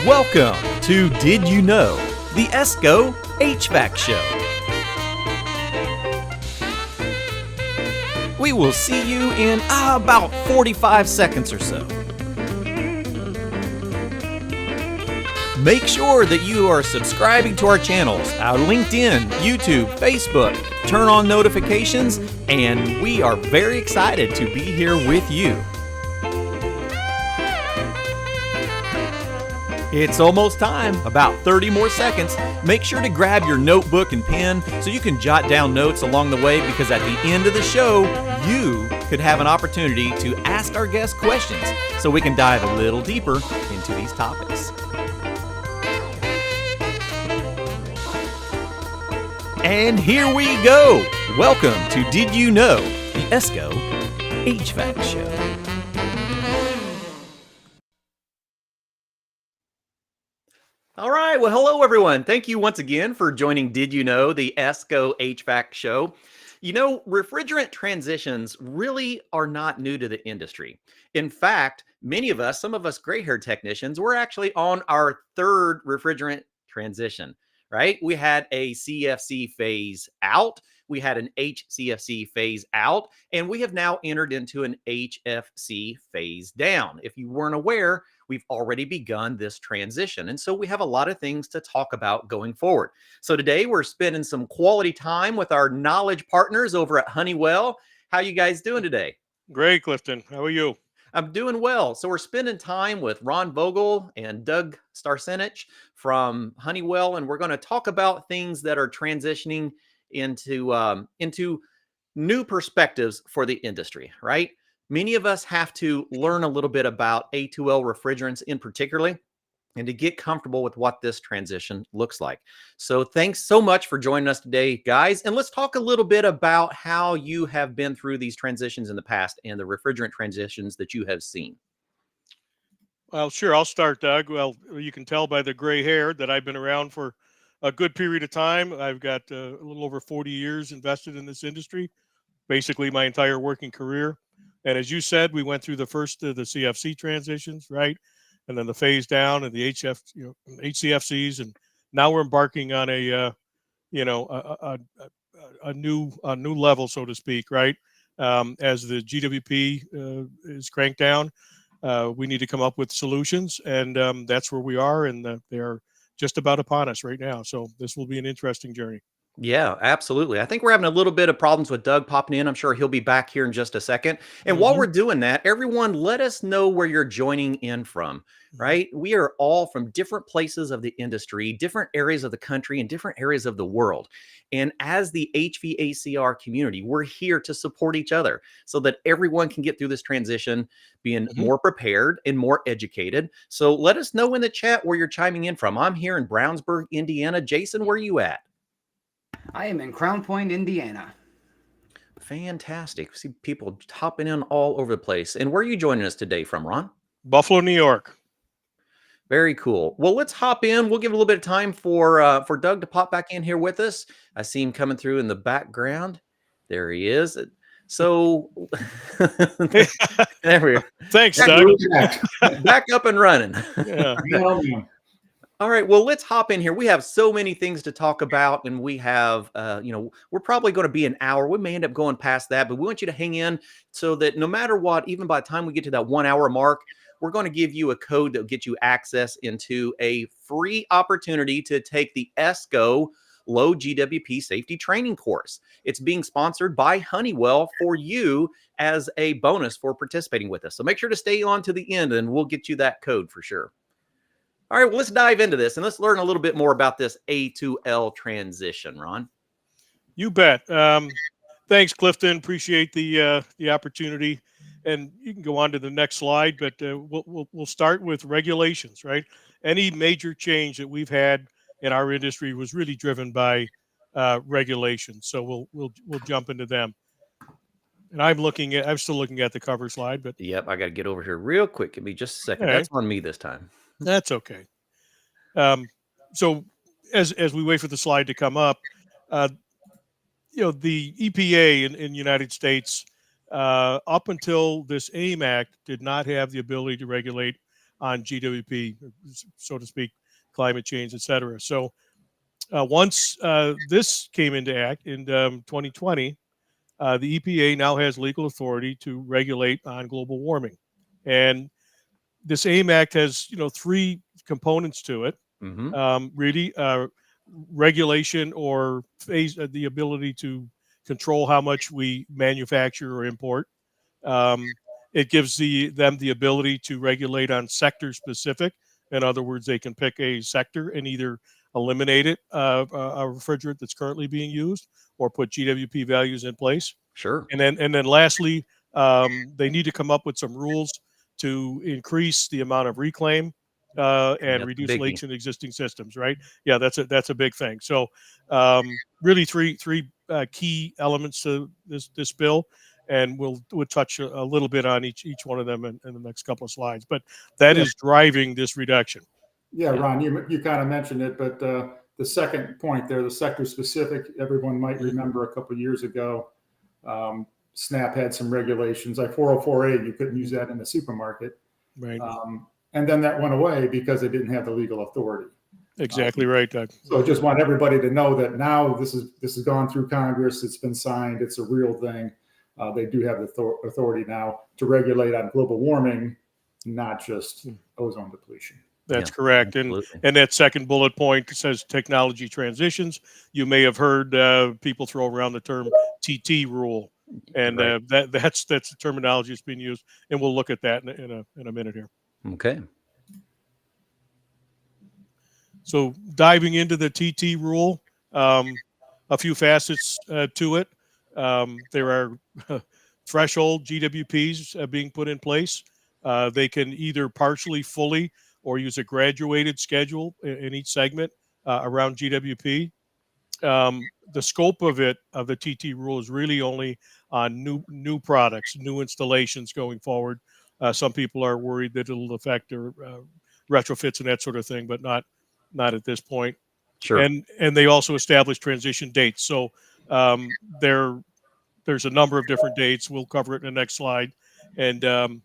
Welcome to Did You Know? The ESCO HVAC Show. We will see you in about 45 seconds or so. Make sure that you are subscribing to our channels, our LinkedIn, YouTube, Facebook. Turn on notifications, and we are very excited to be here with you. It's almost time, about 30 more seconds. Make sure to grab your notebook and pen so you can jot down notes along the way, because at the end of the show, you could have an opportunity to ask our guests questions so we can dive a little deeper into these topics. And here we go. Welcome to Did You Know? The ESCO HVAC Show. All right. Well, hello, everyone. Thank you once again for joining Did You Know? The ESCO HVAC Show. You know, refrigerant transitions really are not new to the industry. In fact, many of us, some of us gray-haired technicians, we're actually on our third refrigerant transition, right? We had a CFC phase out. We had an HCFC phase out, and we have now entered into an HFC phase down. If you weren't aware, we've already begun this transition. And so we have a lot of things to talk about going forward. So today we're spending some quality time with our knowledge partners over at Honeywell. How you guys doing today? Great, Clifton. How are you? I'm doing well. So we're spending time with Vogl and Doug Starasinic from Honeywell, and we're going to talk about things that are transitioning into new perspectives for the industry, right? Many of us have to learn a little bit about A2L refrigerants in particular, and to get comfortable with what this transition looks like. So thanks so much for joining us today, guys. And let's talk a little bit about how you have been through these transitions in the past and the refrigerant transitions that you have seen. Well, sure. I'll start, Doug. Well, you can tell by the gray hair that I've been around for a good period of time. I've got a little over 40 years invested in this industry, basically my entire working career. And as you said, we went through the first of the CFC transitions, right? And then the phase down and the HCFCs, and now we're embarking on a new level, so to speak, right? As the GWP is cranked down, we need to come up with solutions, and that's where we are, and they're just about upon us right now. So this will be an interesting journey. Yeah, absolutely. I think we're having a little bit of problems with Doug popping in. I'm sure he'll be back here in just a second. And while we're doing that, everyone, let us know where you're joining in from, right? We are all from different places of the industry, different areas of the country, and different areas of the world. And as the HVACR community, we're here to support each other so that everyone can get through this transition being more prepared and more educated. So let us know in the chat where you're chiming in from. I'm here in Brownsburg, Indiana. Jason, where are you at? I am in Crown Point, Indiana. Fantastic. See people hopping in all over the place. And where are you joining us today from, Ron? Buffalo, New York. Very cool. Well, let's hop in. We'll give a little bit of time for Doug to pop back in here with us. I see him coming through in the background. There he is. So there we go. Thanks, Doug. Back up and running. Yeah. All right, well, let's hop in here. We have so many things to talk about, and we have, we're probably going to be an hour. We may end up going past that, but we want you to hang in so that no matter what, even by the time we get to that 1 hour mark, we're going to give you a code that will get you access into a free opportunity to take the ESCO Low GWP Safety Training course. It's being sponsored by Honeywell for you as a bonus for participating with us. So make sure to stay on to the end, and we'll get you that code for sure. All right, well, let's dive into this and let's learn a little bit more about this A2L transition, Ron. You bet. Thanks, Clifton. Appreciate the opportunity. And you can go on to the next slide, but we'll start with regulations, right? Any major change that we've had in our industry was really driven by regulations. So we'll jump into them. And I'm still looking at the cover slide, but yep, I got to get over here real quick. Give me just a second. Right. That's on me this time. That's okay. So as we wait for the slide to come up, the EPA in the United States, up until this AIM Act, did not have the ability to regulate on GWP, so to speak, climate change, et cetera. So once this came into act in 2020, the EPA now has legal authority to regulate on global warming. And this AIM Act has, three components to it. Really, regulation or the ability to control how much we manufacture or import. It gives them the ability to regulate on sector specific. In other words, they can pick a sector and either eliminate it, a refrigerant that's currently being used, or put GWP values in place. Sure. And then lastly, they need to come up with some rules to increase the amount of reclaim and reduce leaks in existing systems. Right? Yeah, that's a big thing. So really three key elements to this bill, and we'll touch a little bit on each one of them in the next couple of slides. But that is driving this reduction. Yeah, Ron, you kind of mentioned it, but the second point there, the sector specific, everyone might remember a couple of years ago, SNAP had some regulations like 404A. You couldn't use that in the supermarket. Right. And then that went away because they didn't have the legal authority. Exactly right, Doug. So I just want everybody to know that now this has gone through Congress. It's been signed. It's a real thing. They do have the authority now to regulate on global warming, not just ozone depletion. That's correct. And that second bullet point says technology transitions. You may have heard people throw around the term TT rule, and that's the terminology that's being used. And we'll look at that in a minute here. Okay. So diving into the TT rule, a few facets to it. There are threshold GWPs being put in place. They can either partially, fully, or use a graduated schedule in each segment around GWP. The scope of the TT rule is really only on new products, new installations going forward. Some people are worried that it'll affect their retrofits and that sort of thing, but not at this point. Sure. And they also establish transition dates. So there's a number of different dates. We'll cover it in the next slide. And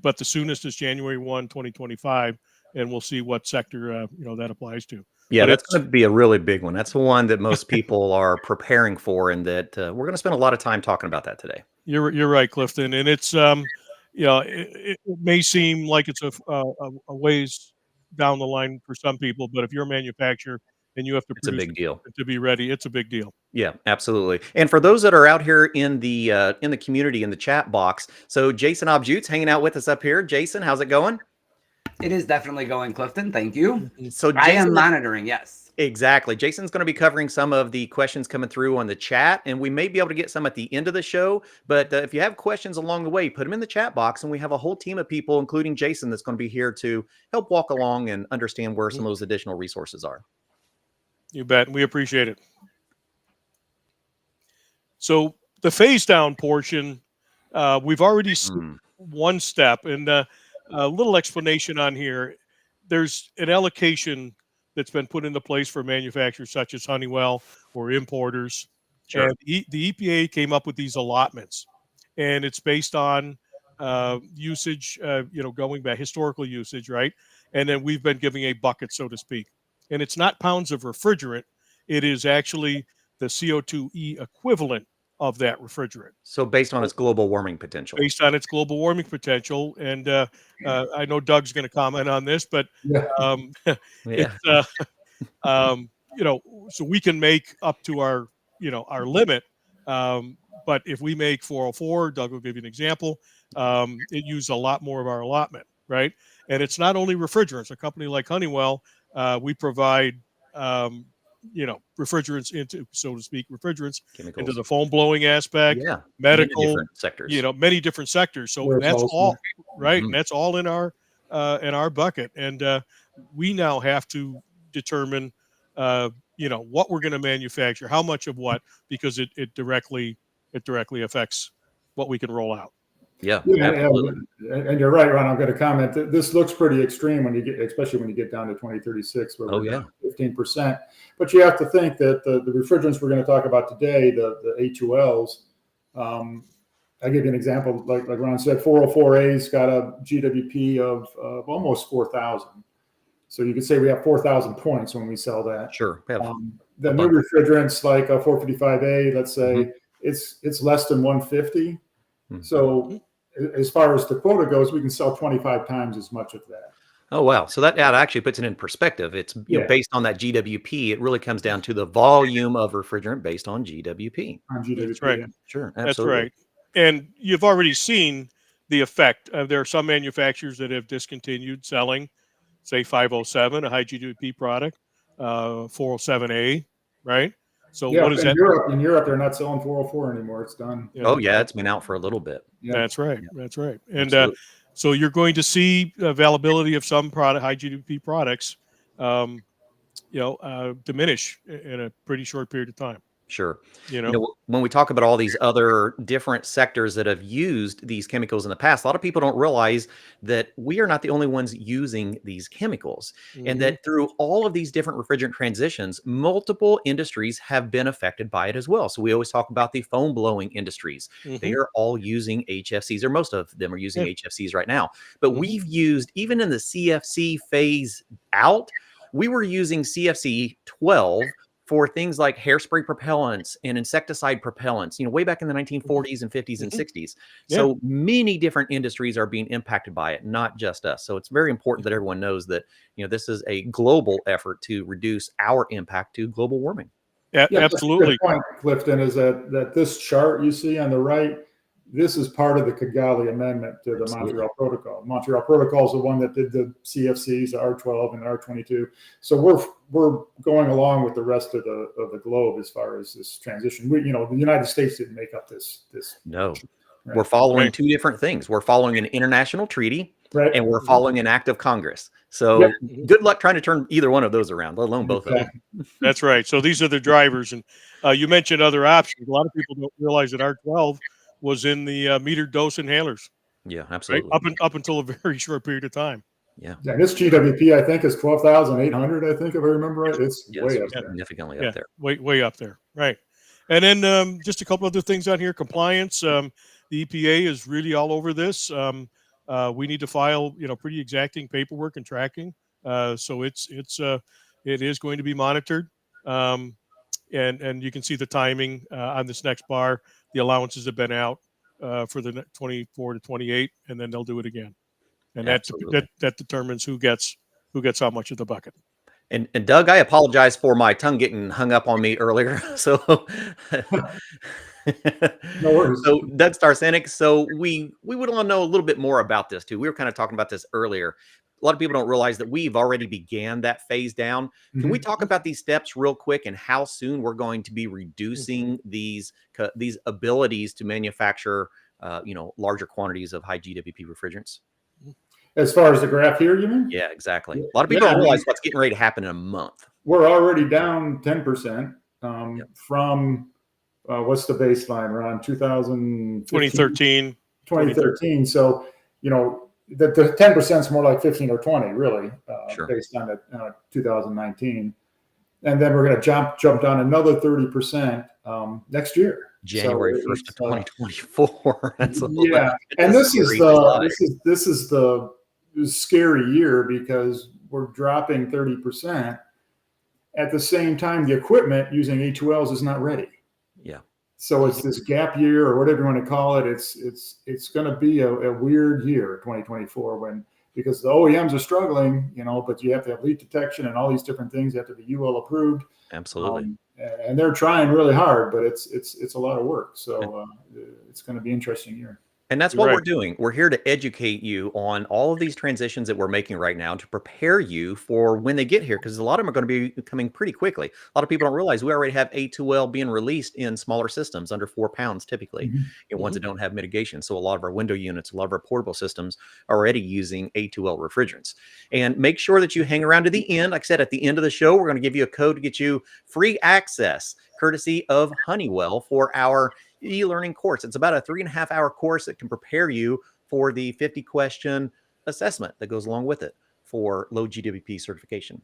but the soonest is January 1, 2025. And we'll see what sector that applies to. Yeah, but that's going to be a really big one. That's the one that most people are preparing for, and that we're going to spend a lot of time talking about that today. You're right, Clifton, and it's it may seem like it's a ways down the line for some people, but if you're a manufacturer and you have to produce, it's a big deal to be ready. It's a big deal. Yeah, absolutely. And for those that are out here in the community, in the chat box, so Jason Objute's hanging out with us up here. Jason, how's it going? It is definitely going, Clifton. Thank you. So I am monitoring, yes. Exactly. Jason's going to be covering some of the questions coming through on the chat, and we may be able to get some at the end of the show. But if you have questions along the way, put them in the chat box, and we have a whole team of people, including Jason, that's going to be here to help walk along and understand where some of those additional resources are. You bet. We appreciate it. So the phase down portion, we've already seen one step, and a little explanation on here. There's an allocation that's been put into place for manufacturers such as Honeywell or importers. Sure. And the EPA came up with these allotments, and it's based on usage, going back, historical usage, right? And then we've been giving a bucket, so to speak. And it's not pounds of refrigerant. It is actually the CO2e equivalent of that refrigerant. So based on its global warming potential. Based on its global warming potential. And I know Doug's going to comment on this, but so we can make up to our limit. But if we make 404, Doug will give you an example, it used a lot more of our allotment, right? And it's not only refrigerants. A company like Honeywell, we provide refrigerants into, so to speak, chemicals into the foam blowing aspect, medical, many different sectors. Many different sectors. So that's all right, and that's all in our bucket. And we now have to determine, what we're going to manufacture, how much of what, because it directly affects what we can roll out. Yeah, absolutely. And you're right, Ron. I'm going to comment. This looks pretty extreme especially when you get down to 2036, where we're down 15%. But you have to think that the refrigerants we're going to talk about today, the A2Ls, I'll give you an example. Like Ron said, 404A's got a GWP of almost 4,000. So you could say we have 4,000 points when we sell that. Sure. We have The a new bunch. refrigerants like a 455A, let's say, Mhm. it's less than 150. Mhm. So as far as the quota goes, we can sell 25 times as much of that. Oh, wow. So that actually puts it in perspective. It's based on that GWP. It really comes down to the volume of refrigerant based on GWP. On GWP. That's right. Yeah. Sure. That's Absolutely. right. And you've already seen the effect. There are some manufacturers that have discontinued selling, say 507, a high GWP product, 407A, right? So Yeah, what is in that? Europe, they're not selling 404 anymore. It's done. Yeah. Oh, yeah. It's been out for a little bit. Yeah. That's right. Yeah. That's right. And Absolutely. so you're going to see availability of some high GDP products, diminish in a pretty short period of time. Sure. You know, When we talk about all these other different sectors that have used these chemicals in the past, a lot of people don't realize that we are not the only ones using these chemicals, and Mhm. that through all of these different refrigerant transitions, multiple industries have been affected by it as well. So we always talk about the foam blowing industries. They Mhm. are all using HFCs, or most of them are using Yeah. HFCs right now. But Mhm. we've used, even in the CFC phase out, we were using CFC 12 for things like hairspray propellants and insecticide propellants, way back in the 1940s and 50s and Mhm. 60s. Yeah. So many different industries are being impacted by it, not just us. So it's very important that everyone knows that, this is a global effort to reduce our impact to global warming. Yeah, Yeah, that's a good absolutely. point, Clifton, is that this chart you see on the right, this is part of the Kigali Amendment to the Absolutely. Montreal Protocol. Montreal Protocol is the one that did the CFCs, the R12 and R22. So we're going along with the rest of the globe as far as this transition. The United States didn't make up this. No, Right. we're following Right. two different things. We're following an international treaty, Right. and we're Mhm. following an act of Congress. So Yep. Mhm. good luck trying to turn either one of those around, let alone both of them. Exactly. That's right. So these are the drivers, and you mentioned other options. A lot of people don't realize that R12 was in the metered dose inhalers, Yeah, right? absolutely. Up until a very short period of time. Yeah. Yeah, this GWP I think is 12,800. I think if I remember right, it's Yes, way up Yeah. there. significantly Yeah, up there. way up there, right? And then just a couple other things on here. Compliance. The EPA is really all over this. We need to file, pretty exacting paperwork and tracking. So it is going to be monitored. And you can see the timing on this next bar. The allowances have been out for the 24 to 28, and then they'll do it again. And Absolutely. that determines who gets how much of the bucket. And Doug, I apologize for my tongue getting hung up on me earlier. So No worries. so Doug Starasinic, so we would want to know a little bit more about this too. We were kind of talking about this earlier. A lot of people don't realize that we've already began that phase down. Can we Mhm. talk about these steps real quick and how soon we're going to be reducing these abilities to manufacture larger quantities of high GWP refrigerants? As far as the graph here, you mean? Yeah, exactly. A lot of Yeah, people I don't mean, realize what's getting ready to happen in a month. we're already down 10% Yep. from what's the baseline? Around 2015, 2013. 2013. So, the 10% is more like 15 or 20, really, Sure. based on the 2019. And then we're going to jump down another 30% next year. January So 1st of it's 2024. That's yeah, and this is the scary year because we're dropping 30%. At the same time, the equipment using A2Ls is not ready. Yeah. So it's this gap year or whatever you want to call it. It's going to be a weird year, 2024, because the OEMs are struggling, but you have to have leak detection and all these different things. You have to be UL approved. Absolutely. And they're trying really hard, but it's a lot of work. So it's going to be an interesting year. And that's You're what right. we're doing. We're here to educate you on all of these transitions that we're making right now to prepare you for when they get here, because a lot of them are going to be coming pretty quickly. A lot of people don't realize we already have A2L being released in smaller systems under 4 pounds, typically, ones that don't have mitigation. So a lot of our window units, a lot of our portable systems are already using A2L refrigerants. And make sure that you hang around to the end. Like I said, at the end of the show, we're going to give you a code to get you free access, courtesy of Honeywell, for our e-learning course. It's about a 3.5-hour course that can prepare you for the 50-question assessment that goes along with it for low GWP certification.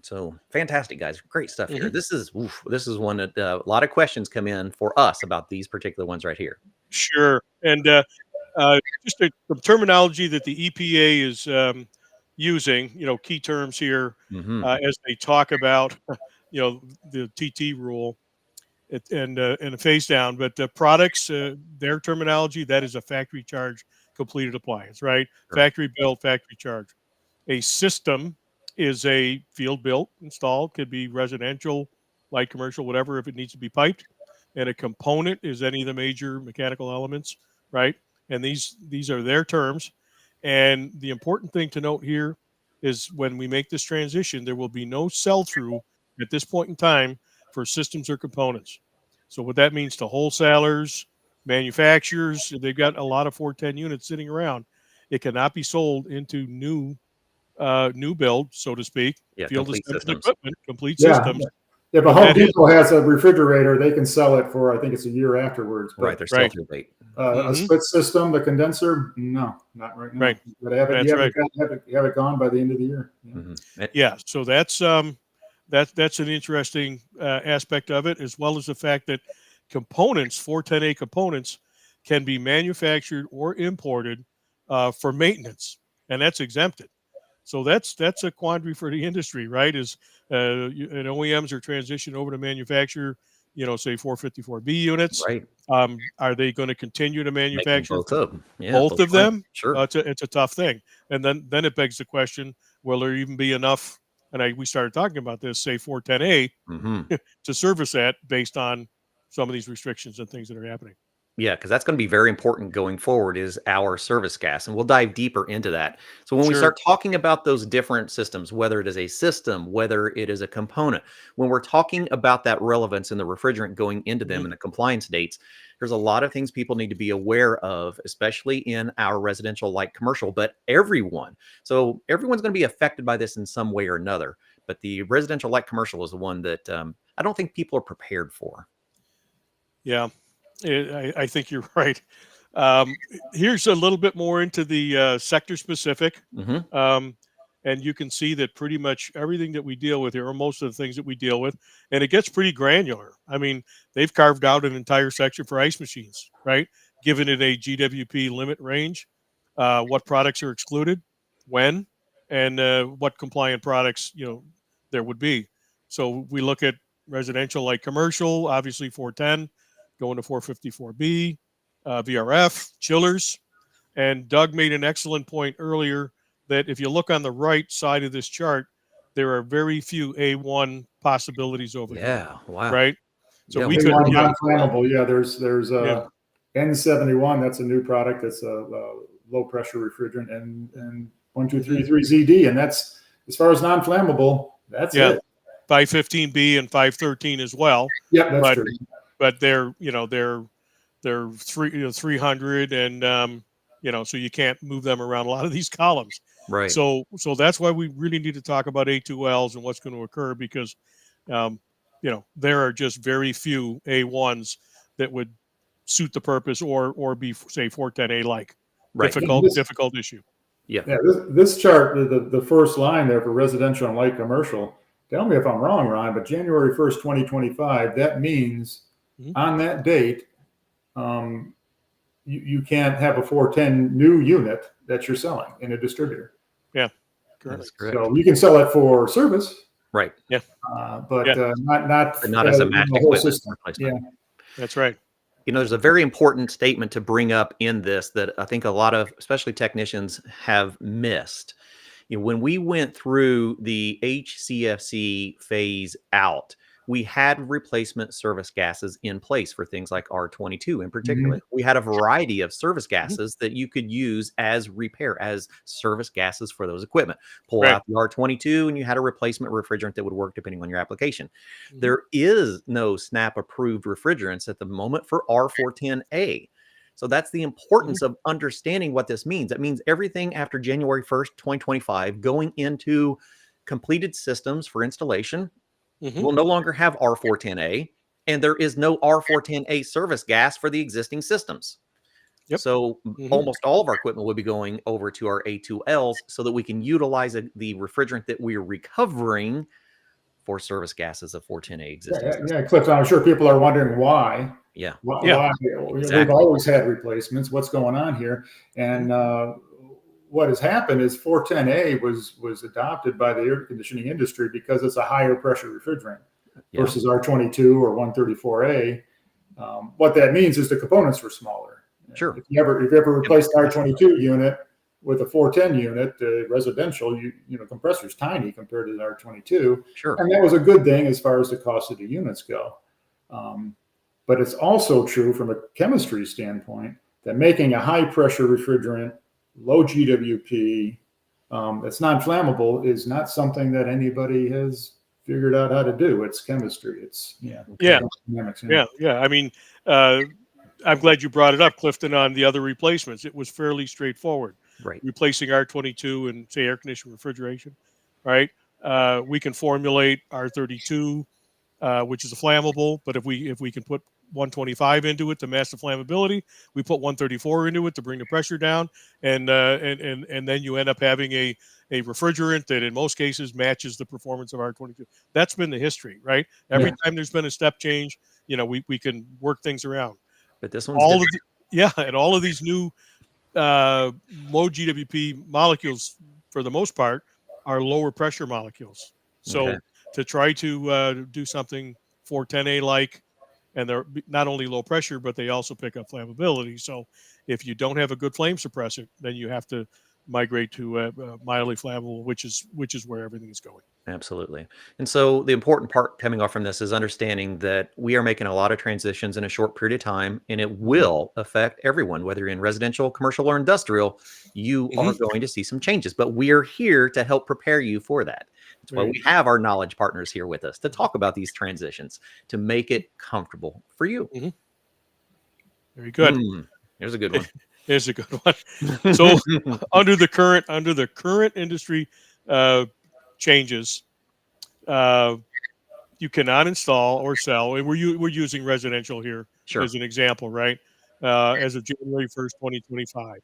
So fantastic, guys. Great stuff here. This is one that a lot of questions come in for us about these particular ones right here. Sure. And just the terminology that the EPA is using, key terms here as they talk about, the TT rule and a phase down. But products, their terminology, that is a factory charge completed appliance, right? Sure. Factory built, factory charge. A system is a field built, installed, could be residential, light commercial, whatever, if it needs to be piped. And a component is any of the major mechanical elements, right? And these are their terms. And the important thing to note here is when we make this transition, there will be no sell through at this point in time for systems or components. So what that means to wholesalers, manufacturers, they've got a lot of 410 units sitting around. It cannot be sold into new build, so to speak, Yeah, field complete assembled systems. equipment, complete Yeah. systems. If a Home Depot has a refrigerator, they can sell it for, I think it's a year afterwards. But, Right. They're still through late. a split system, the condenser, no, not right now. Right. But have it, That's you have, right. it, have it gone by the end of the year. Yeah. Yeah. So that's an interesting aspect of it, as well as the fact that components, 410A components, can be manufactured or imported for maintenance, and that's exempted. So that's a quandary for the industry, right? And OEMs are transitioning over to manufacture, say 454B units. Right. Are they going to continue to Making manufacture both of them. Yeah, both of them? Sure. It's a tough thing. And then it begs the question: will there even be enough? And we started talking about this, say 410A, to service that based on some of these restrictions and things that are happening. Yeah, because that's going to be very important going forward is our service gas, and we'll dive deeper into that. So when we Sure. start talking about those different systems, whether it is a system, whether it is a component, when we're talking about that relevance in the refrigerant going into them and the compliance dates, there's a lot of things people need to be aware of, especially in our residential light commercial, but everyone. So everyone's going to be affected by this in some way or another. But the residential light commercial is the one that I don't think people are prepared for. Yeah. I think you're right. Here's a little bit more into the sector specific. And you can see that pretty much everything that we deal with here, or most of the things that we deal with, and it gets pretty granular. I mean, they've carved out an entire section for ice machines, right? Given it a GWP limit range, what products are excluded, when, and what compliant products, there would be. So we look at residential like commercial, obviously 410, going to 454B, VRF, chillers. And Doug made an excellent point earlier that if you look on the right side of this chart, there are very few A1 possibilities over here. Yeah, wow. Right? So we A1 could, non-flammable. Yeah, there's N71. That's a new product. That's a low pressure refrigerant, and 1233ZD, and that's as far as non-flammable. That's it. 515B and 513 as well. Yeah, that's true. But they're 300 and so you can't move them around a lot of these columns. Right. So that's why we really need to talk about A2Ls and what's going to occur, because there are just very few A1s that would suit the purpose or be, say, 410A like. Right. Difficult issue. Yeah. This chart, the first line there for residential and light commercial. Tell me if I'm wrong, Ron, but January 1st, 2025, that means on that date, you can't have a 410 new unit that you're selling in a distributor. Yeah, correct. So you can sell it for service. Right. Yeah. But not as a match equipment replacement. Yeah. That's right. There's a very important statement to bring up in this that I think a lot of, especially technicians, have missed. When we went through the HCFC phase out, we had replacement service gases in place for things like R22 in particular. We had a variety of service gases that you could use as repair, as service gases for those equipment. Pull out the R22 and you had a replacement refrigerant that would work depending on your application. There is no SNAP approved refrigerants at the moment for R410A. So that's the importance of understanding what this means. That means everything after January 1st, 2025, going into completed systems for installation will no longer have R410A, and there is no R410A service gas for the existing systems. So almost all of our equipment will be going over to our A2Ls so that we can utilize the refrigerant that we are recovering for service gases of 410A Yeah, existing systems. yeah, Clifton, I'm sure people are wondering why. Yeah. Why? Exactly. We've always had replacements. What's going on here? And what has happened is 410A was adopted by the air conditioning industry because it's a higher pressure refrigerant versus R22 or 134A. What that means is the components were smaller. Sure. If you ever replaced an R22 unit with a 410 unit, residential, compressor's tiny compared to the R22. Sure. And that was a good thing as far as the cost of the units go. But it's also true from a chemistry standpoint that making a high pressure refrigerant, low GWP, that's non-flammable is not something that anybody has figured out how to do. It's chemistry. It's dynamics. Yeah. I mean, I'm glad you brought it up, Clifton, on the other replacements. It was fairly straightforward. Right. Replacing R22 and say air conditioning refrigeration, right? We can formulate R32, which is a flammable, but if we can put 125 into it to match the flammability, we put 134 into it to bring the pressure down, and then you end up having a refrigerant that in most cases matches the performance of R22. That's been the history, right? Every time there's been a step change, we can work things around. But this one's and all of these new low GWP molecules, for the most part, are lower pressure molecules. So to try to do something 410A like, and they're not only low pressure, but they also pick up flammability. So if you don't have a good flame suppressant, then you have to migrate to mildly flammable, which is where everything is going. Absolutely. And so the important part coming off from this is understanding that we are making a lot of transitions in a short period of time, and it will affect everyone, whether you're in residential, commercial, or industrial. You are going to see some changes, but we're here to help prepare you for that. That's why we have our knowledge partners here with us to talk about these transitions, to make it comfortable for you. Very good. Here's a good one. Here's a good one. So under the current industry changes, you cannot install or sell, and we're using residential here as an example, right? As of January 1st, 2025.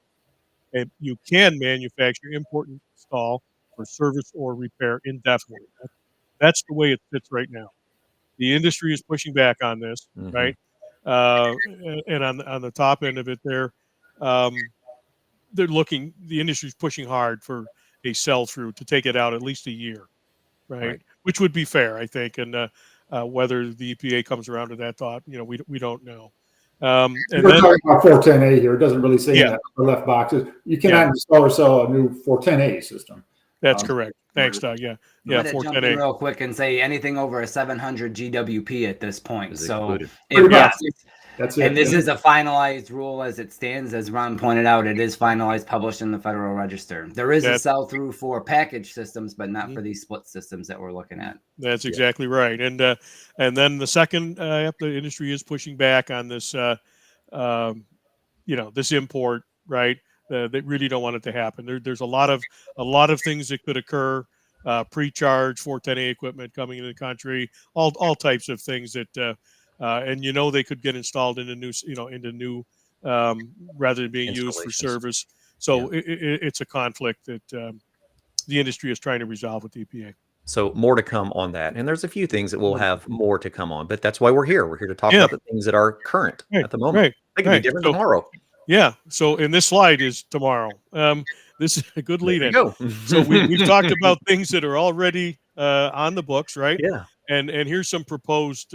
And you can manufacture, import, and install for service or repair indefinitely. That's the way it fits right now. The industry is pushing back on this, right? And on the top end of it, they're looking. The industry's pushing hard for a sell through to take it out at least a year, right? Which would be fair, I think. And whether the EPA comes around to that thought, we don't know. And we're talking about 410A here. It doesn't really say that on the left boxes. You cannot install or sell a new 410A system. That's correct. Thanks, Doug. Yeah. I'm gonna jump in real quick and say anything over a 700 GWP at this point. So that's it. And this is a finalized rule as it stands. As Ron pointed out, it is finalized, published in the Federal Register. There is a sell through for package systems, but not for these split systems that we're looking at. That's exactly right. And then the second, the industry is pushing back on this, this import, right? They really don't want it to happen. There's a lot of things that could occur. Pre-charge 410A equipment coming into the country, all types of things that, and they could get installed into new, rather than being used for service. So it's a conflict that the industry is trying to resolve with the EPA. So more to come on that. And there's a few things that we'll have more to come on, but that's why we're here. We're here to talk about the things that are current at the moment. They can be different tomorrow. Yeah. So, and this slide is tomorrow. This is a good lead in. So we've talked about things that are already on the books, right? Yeah. And here's some proposed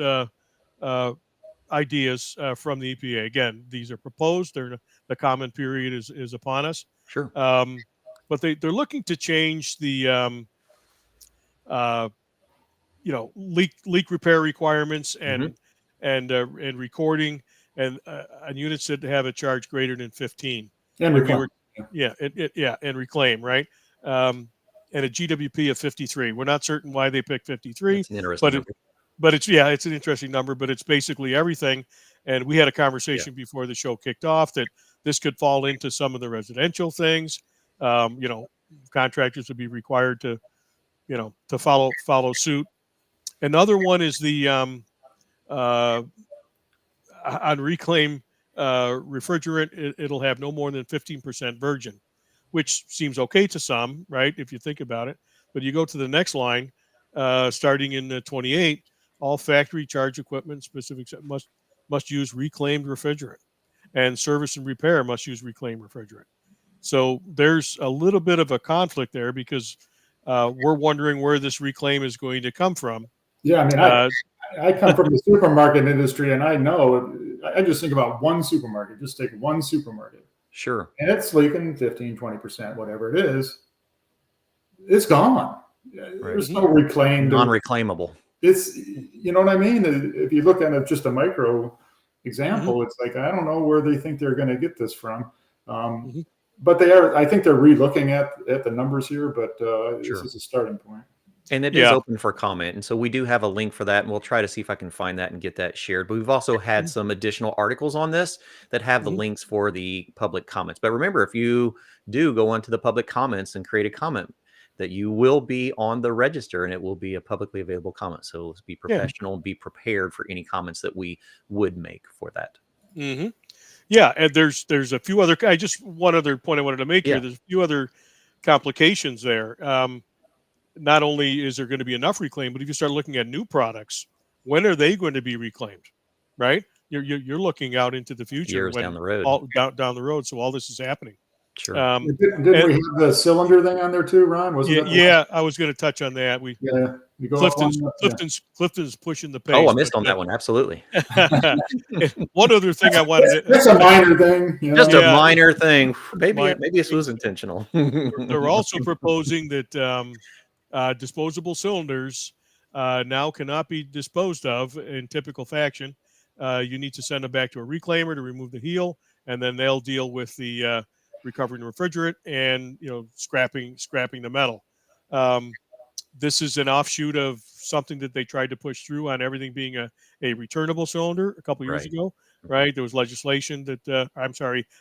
ideas from the EPA. Again, these are proposed. The comment period is upon us. Sure. But they're looking to change the leak repair requirements and recording. And on units that have a charge greater than 15, and reclaim, and reclaim, right? And a GWP of 53. We're not certain why they picked 53, but it's an interesting number. But it's basically everything. And we had a conversation before the show kicked off that this could fall into some of the residential things. Contractors would be required to follow suit. Another one is the on reclaim refrigerant, it'll have no more than 15% virgin, which seems okay to some, right? If you think about it, but you go to the next line, starting in 28, all factory charge equipment specific must use reclaimed refrigerant, and service and repair must use reclaimed refrigerant. So there's a little bit of a conflict there because we're wondering where this reclaim is going to come from. Yeah, I mean, I come from the supermarket industry, and I know, I just think about one supermarket. Just take one supermarket. Sure. And it's leaking 15, 20%, whatever it is. It's gone. Right. There's no reclaimed. Non-reclaimable. It's, you know what I mean? If you look at it, just a micro example, it's like, I don't know where they think they're going to get this from. But I think they're re-looking at the numbers here, but this is a starting point. And it is open for comment. And so we do have a link for that, and we'll try to see if I can find that and get that shared. But we've also had some additional articles on this that have the links for the public comments. But remember, if you do go onto the public comments and create a comment, that you will be on the register and it will be a publicly available comment. So let's be professional and be prepared for any comments that we would make for that. Yeah, and there's a few other. One other point I wanted to make here. There's a few other complications there. Not only is there going to be enough reclaim, but if you start looking at new products, when are they going to be reclaimed? Right? You're looking out into the future, years down the road. Down the road. So all this is happening. Sure. Didn't we have the cylinder thing on there too, Ron? I was going to touch on that. Clifton's pushing the pace. Oh, I missed on that one. Absolutely. One other thing I wanted to... It's a minor thing. Just a minor thing. Maybe this was intentional. They're also proposing that disposable cylinders now cannot be disposed of in typical fashion. You need to send them back to a reclaimer to remove the heel, and then they'll deal with the recovering refrigerant and scrapping the metal. This is an offshoot of something that they tried to push through on everything being a returnable cylinder a couple years ago, right? There was legislation that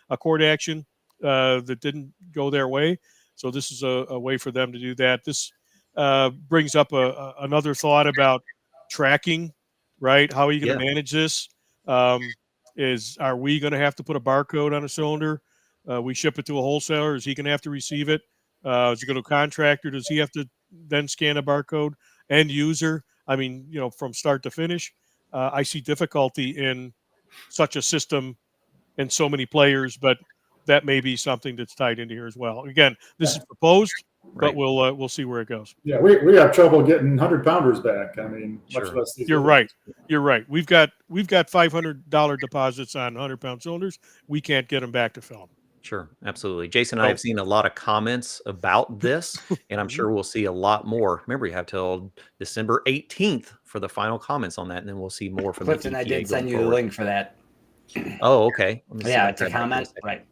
a court action that didn't go their way. So this is a way for them to do that. This brings up another thought about tracking, right? How are you going to manage this? Are we going to have to put a barcode on a cylinder? We ship it to a wholesaler. Is he going to have to receive it? Is it going to a contractor? Does he have to then scan a barcode? End user? I mean, from start to finish, I see difficulty in such a system and so many players, but that may be something that's tied into here as well. Again, this is proposed, but we'll see where it goes. Yeah, we have trouble getting 100-pounders back. I mean, much less these. You're right. We've got $500 deposits on 100-pound cylinders. We can't get them back to fill them. Sure, absolutely. Jason and I have seen a lot of comments about this, and I'm sure we'll see a lot more. Remember, you have till December 18th for the final comments on that, and then we'll see more from Clifton, I did send you the link for that. Oh, okay. Yeah, it's a comment. Right.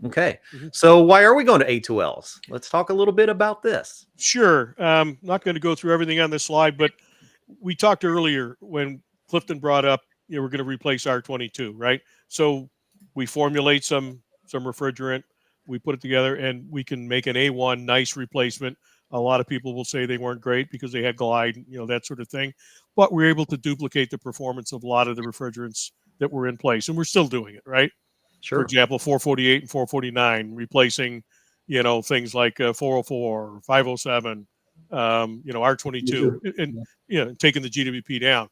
Okay. So why are we going to A2Ls? Let's talk a little bit about this. Sure. Not going to go through everything on this slide, but we talked earlier when Clifton brought up, we're going to replace R22, right? So we formulate some refrigerant, we put it together, and we can make an A1 nice replacement. A lot of people will say they weren't great because they had glide, that sort of thing. But we're able to duplicate the performance of a lot of the refrigerants that were in place, and we're still doing it, right? Sure. For example, 448 and 449, replacing, things like 404, 507, R22, and taking the GWP down.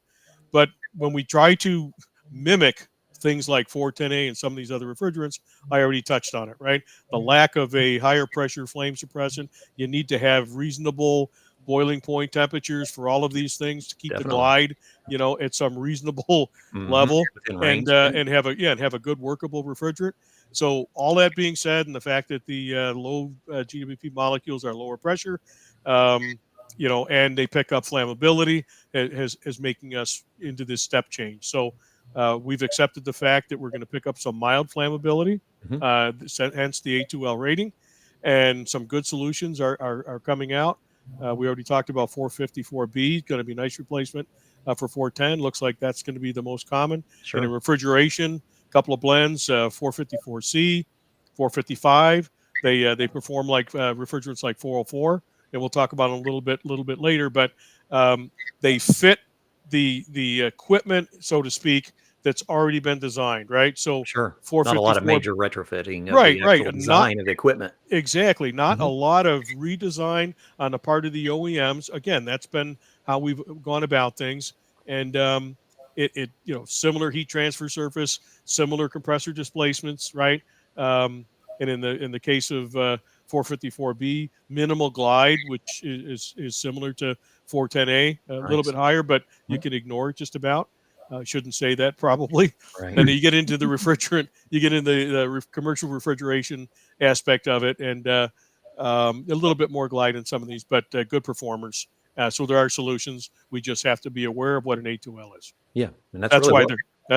But when we try to mimic things like 410A and some of these other refrigerants, I already touched on it, right? The lack of a higher pressure flame suppressant. You need to have reasonable boiling point temperatures for all of these things to keep the glide, at some reasonable level, and have a good workable refrigerant. So all that being said, and the fact that the low GWP molecules are lower pressure, and they pick up flammability, is making us into this step change. So we've accepted the fact that we're going to pick up some mild flammability, hence the A2L rating, and some good solutions are coming out. We already talked about 454B, going to be a nice replacement for 410. Looks like that's going to be the most common. Sure. And in refrigeration, a couple of blends, 454C, 455. They perform like refrigerants like 404, and we'll talk about it a little bit later. But they fit the equipment, so to speak, that's already been designed, right? So sure, not a lot of major retrofitting of the actual design of the equipment. Exactly, not a lot of redesign on the part of the OEMs. Again, that's been how we've gone about things, and it similar heat transfer surface, similar compressor displacements, right? And in the case of 454B, minimal glide, which is similar to 410A, a little bit higher, but you can ignore it just about. Shouldn't say that probably. Right. Then you get into the refrigerant, you get into the commercial refrigeration aspect of it, and a little bit more glide in some of these, but good performers. So there are solutions. We just have to be aware of what an A2L is. Yeah, and That's really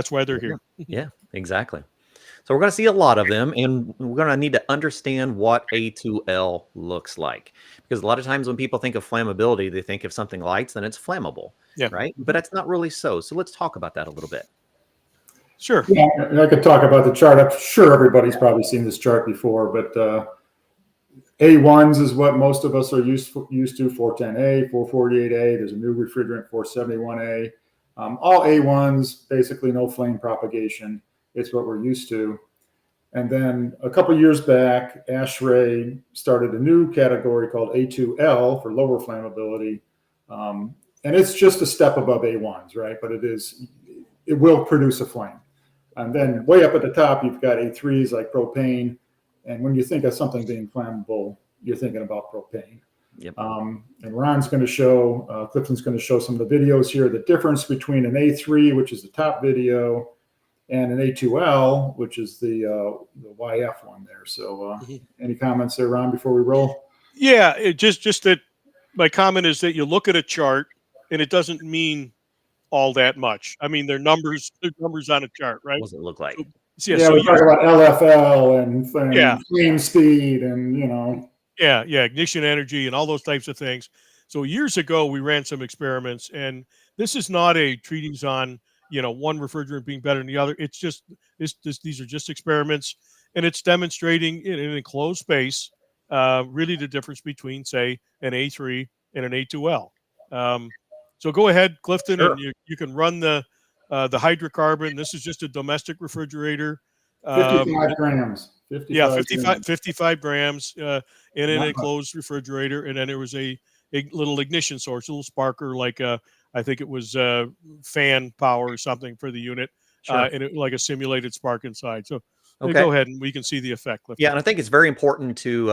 why they're here. Yeah, exactly. So we're going to see a lot of them, and we're going to need to understand what A2L looks like. Because a lot of times when people think of flammability, they think if something lights, then it's flammable, right? But that's not really so. So let's talk about that a little bit. Sure. Yeah, I could talk about the chart. I'm sure everybody's probably seen this chart before, but A1s is what most of us are used to, 410A, 448A. There's a new refrigerant, 471A. All A1s, basically no flame propagation. It's what we're used to. And then a couple years back, ASHRAE started a new category called A2L for lower flammability. And it's just a step above A1s, right? But it will produce a flame. And then way up at the top, you've got A3s like propane. And when you think of something being flammable, you're thinking about propane. Yep. And Ron's going to show, Clifton's going to show some of the videos here, the difference between an A3, which is the top video, and an A2L, which is the YF one there. So any comments there, Ron, before we roll? Yeah, just that my comment is that you look at a chart and it doesn't mean all that much. I mean, they're numbers on a chart, right? What does it look like? So we talk about LFL and flame speed and, Yeah, ignition energy and all those types of things. So years ago, we ran some experiments, and this is not a treatise on, one refrigerant being better than the other. It's just these are just experiments, and it's demonstrating in an enclosed space, really the difference between, say, an A3 and an A2L. So go ahead, Clifton, Sure. and you can run the hydrocarbon. This is just a domestic refrigerator. 55 grams. 55 grams in an enclosed refrigerator, and then there was a little ignition source, a little sparker, like I think it was fan power or something for the unit, and it like a simulated spark inside. So go ahead and we can see the effect. Clifton. Yeah, and I think it's very important to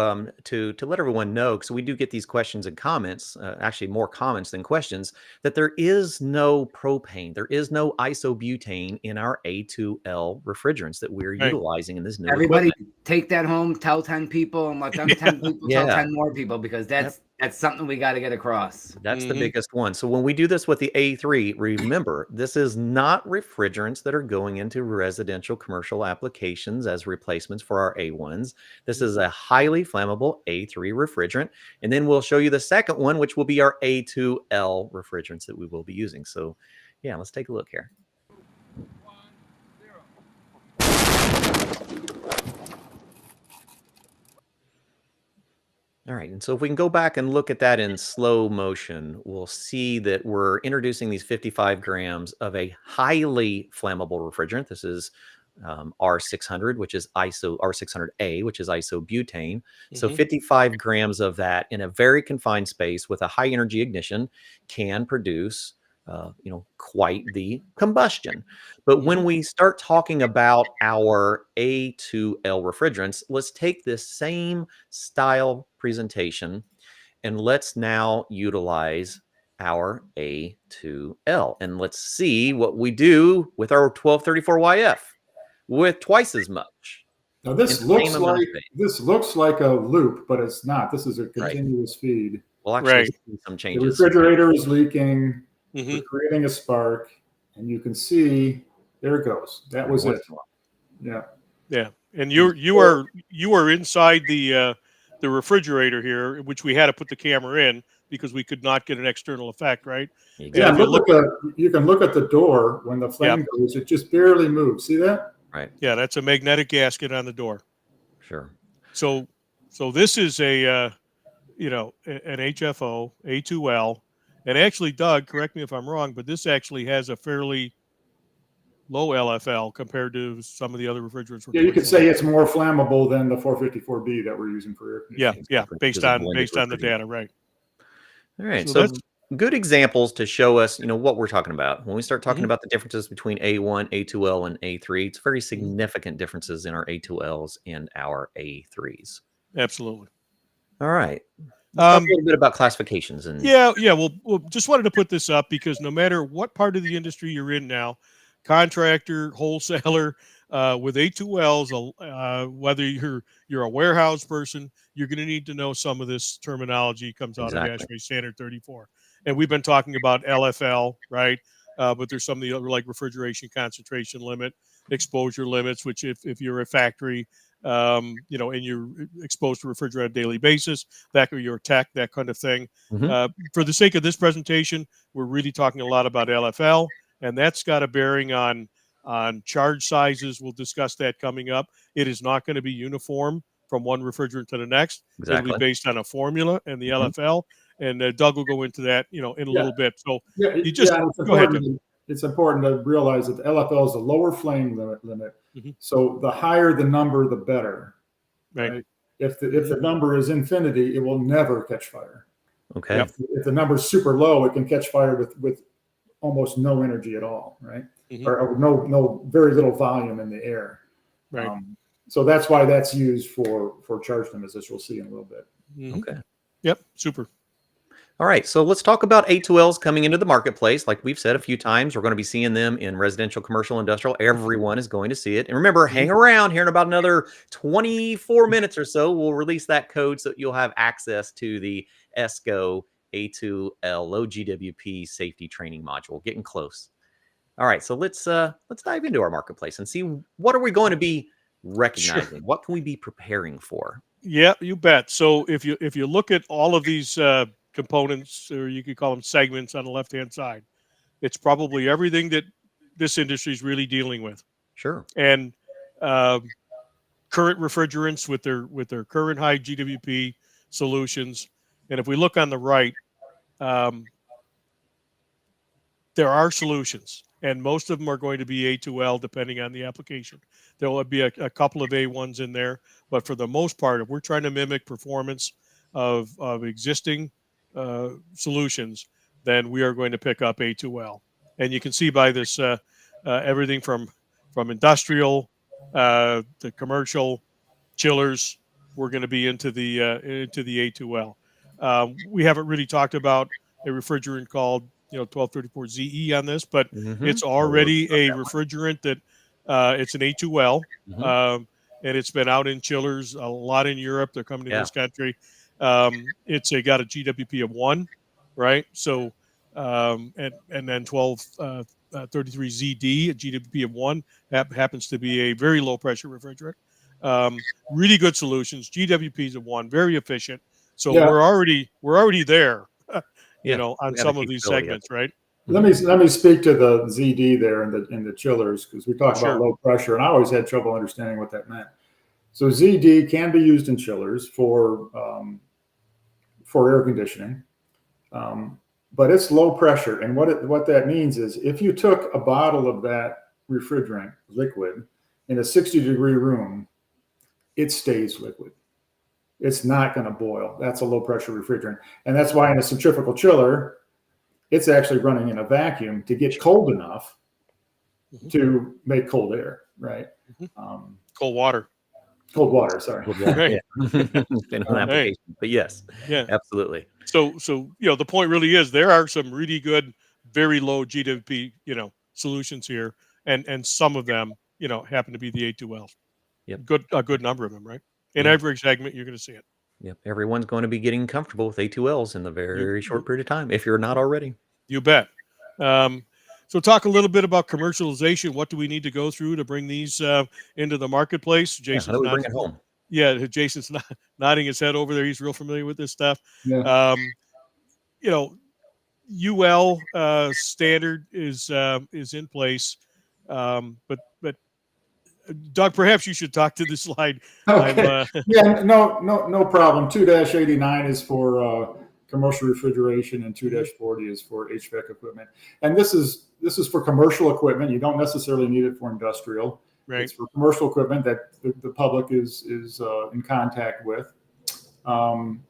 let everyone know, because we do get these questions and comments, actually more comments than questions, that there is no propane, there is no isobutane in our A2L refrigerants that we're utilizing in this new Everybody equipment. Take that home, tell 10 people, and let them 10 people tell 10 more people, because that's something we got to get across. That's the biggest one. So when we do this with the A3, remember, this is not refrigerants that are going into residential commercial applications as replacements for our A1s. This is a highly flammable A3 refrigerant. And then we'll show you the second one, which will be our A2L refrigerants that we will be using. So yeah, let's take a look here. All right, and so if we can go back and look at that in slow motion, we'll see that we're introducing these 55 grams of a highly flammable refrigerant. This is R600, which is R600A, which is isobutane. So 55 grams of that in a very confined space with a high energy ignition can produce quite the combustion. But when we start talking about our A2L refrigerants, let's take this same style presentation and let's now utilize our A2L. And let's see what we do with our 1234YF with twice as much. Now this looks like a loop, but it's not. This is a continuous feed. We'll actually see some changes. The refrigerator is leaking. We're creating a spark, and you can see there it goes. That was it. Yeah. And you are inside the refrigerator here, which we had to put the camera in because we could not get an external effect, right? Exactly. Yeah, you can look at the door when the flame goes. It just barely moves. See that? Right. Yeah, that's a magnetic gasket on the door. Sure. So this is an HFO A2L. And actually, Doug, correct me if I'm wrong, but this actually has a fairly low LFL compared to some of the other refrigerants. Yeah, you could say it's more flammable than the 454B that we're using for air conditioning. Yeah, based on the data, right? All right, so good examples to show us, what we're talking about. When we start talking Mhm. about the differences between A1, A2L, and A3, it's very Mhm. significant differences in our A2Ls and our A3s. Absolutely. All right. Let's talk a Um, little bit about classifications and Yeah, yeah. Well, just wanted to put this up because no matter what part of the industry you're in now, contractor, wholesaler, with A2Ls, whether you're a warehouse person, you're going to need to know some of this terminology comes out of exactly. ASHRAE Standard 34. And we've been talking about LFL, right? But there's some of the other like refrigeration concentration limit, exposure limits, which if you're a factory, and you're exposed to refrigerant on a daily basis, that or your tech, that kind of thing. Mhm. For the sake of this presentation, we're really talking a lot about LFL, and that's got a bearing on charge sizes. We'll discuss that coming up. It is not going to be uniform from one refrigerant to the next. It'll be Exactly. based on a formula and the Mhm. LFL, and Doug will go into that, in a Yeah. little bit. So Yeah, you just it's go ahead, Doug. important. It's important to realize that the LFL is the lower flame limit. Mhm. So the higher the number, the better. Right. Right. If the number is infinity, it will never catch fire. Okay. Yep. If the number is super low, it can catch fire with almost no energy at all, right? Mhm. Or no very little volume in the air. Right. So that's why that's used for charge limits, as you'll see in a little bit. Mhm. Okay. Yep. Super. All right, so let's talk about A2Ls coming into the marketplace. Like we've said a few times, we're going to be seeing them in residential, commercial, industrial. Everyone is going to see it. And remember, hang around here in about another 24 minutes or so. We'll release that code so that you'll have access to the ESCO A2L low GWP safety training module. Getting close. All right, so let's dive into our marketplace and see what are we going to be Sure. recognizing? What can we be preparing for? Yeah, you bet. So if you look at all of these components, or you could call them segments on the left hand side, it's probably everything that this industry is really dealing with. Sure. And current refrigerants with their current high GWP solutions. And if we look on the right, there are solutions, and most of them are going to be A2L depending on the application. There will be a couple of A1s in there, but for the most part, if we're trying to mimic performance of existing solutions, then we are going to pick up A2L. And you can see by this everything from industrial to commercial chillers, we're going to be into the A2L. We haven't really talked about a refrigerant called 1234 ZE on this, but it's already a refrigerant that it's an A2L, and it's been out in chillers a lot in Europe. They're coming to this country. It's got a GWP of 1, right? So and then 1233 ZD, a GWP of 1, happens to be a very low pressure refrigerant. Really good solutions. GWPs of 1, very efficient. So we're already there, on some of these segments, right? Let me speak to the ZD there in the chillers, because we talk about low pressure, and I always had trouble understanding what that meant. So ZD can be used in chillers for air conditioning, but it's low pressure, and what that means is if you took a bottle of that refrigerant liquid in a 60-degree room, it stays liquid. It's not going to boil. That's a low pressure refrigerant, and that's why in a centrifugal chiller, it's actually running in a vacuum to get cold enough to make cold air, right? Cold water. Cold water, sorry. Cold water, Right. Depending on application, but yes, absolutely. So the point really is there are some really good, very low GWP solutions here, and some of them happen to be the A2Ls. Yep. A good number of them, right? In every segment, you're going to see it. Yep. Everyone's going to be getting comfortable with A2Ls in the very short period of time, if you're not already. You bet. So talk a little bit about commercialization. What do we need to go through to bring these into the marketplace? Jason's how do we bring it home? Yeah, Jason's nodding his head over there. He's real familiar with this stuff. Yeah. UL standard is in place, but Doug, perhaps you should talk to the slide. Okay. No problem. 2-89 is for commercial refrigeration, and 2-40 is for HVAC equipment. And this is for commercial equipment. You don't necessarily need it for industrial. Right. It's for commercial equipment that the public is in contact with. And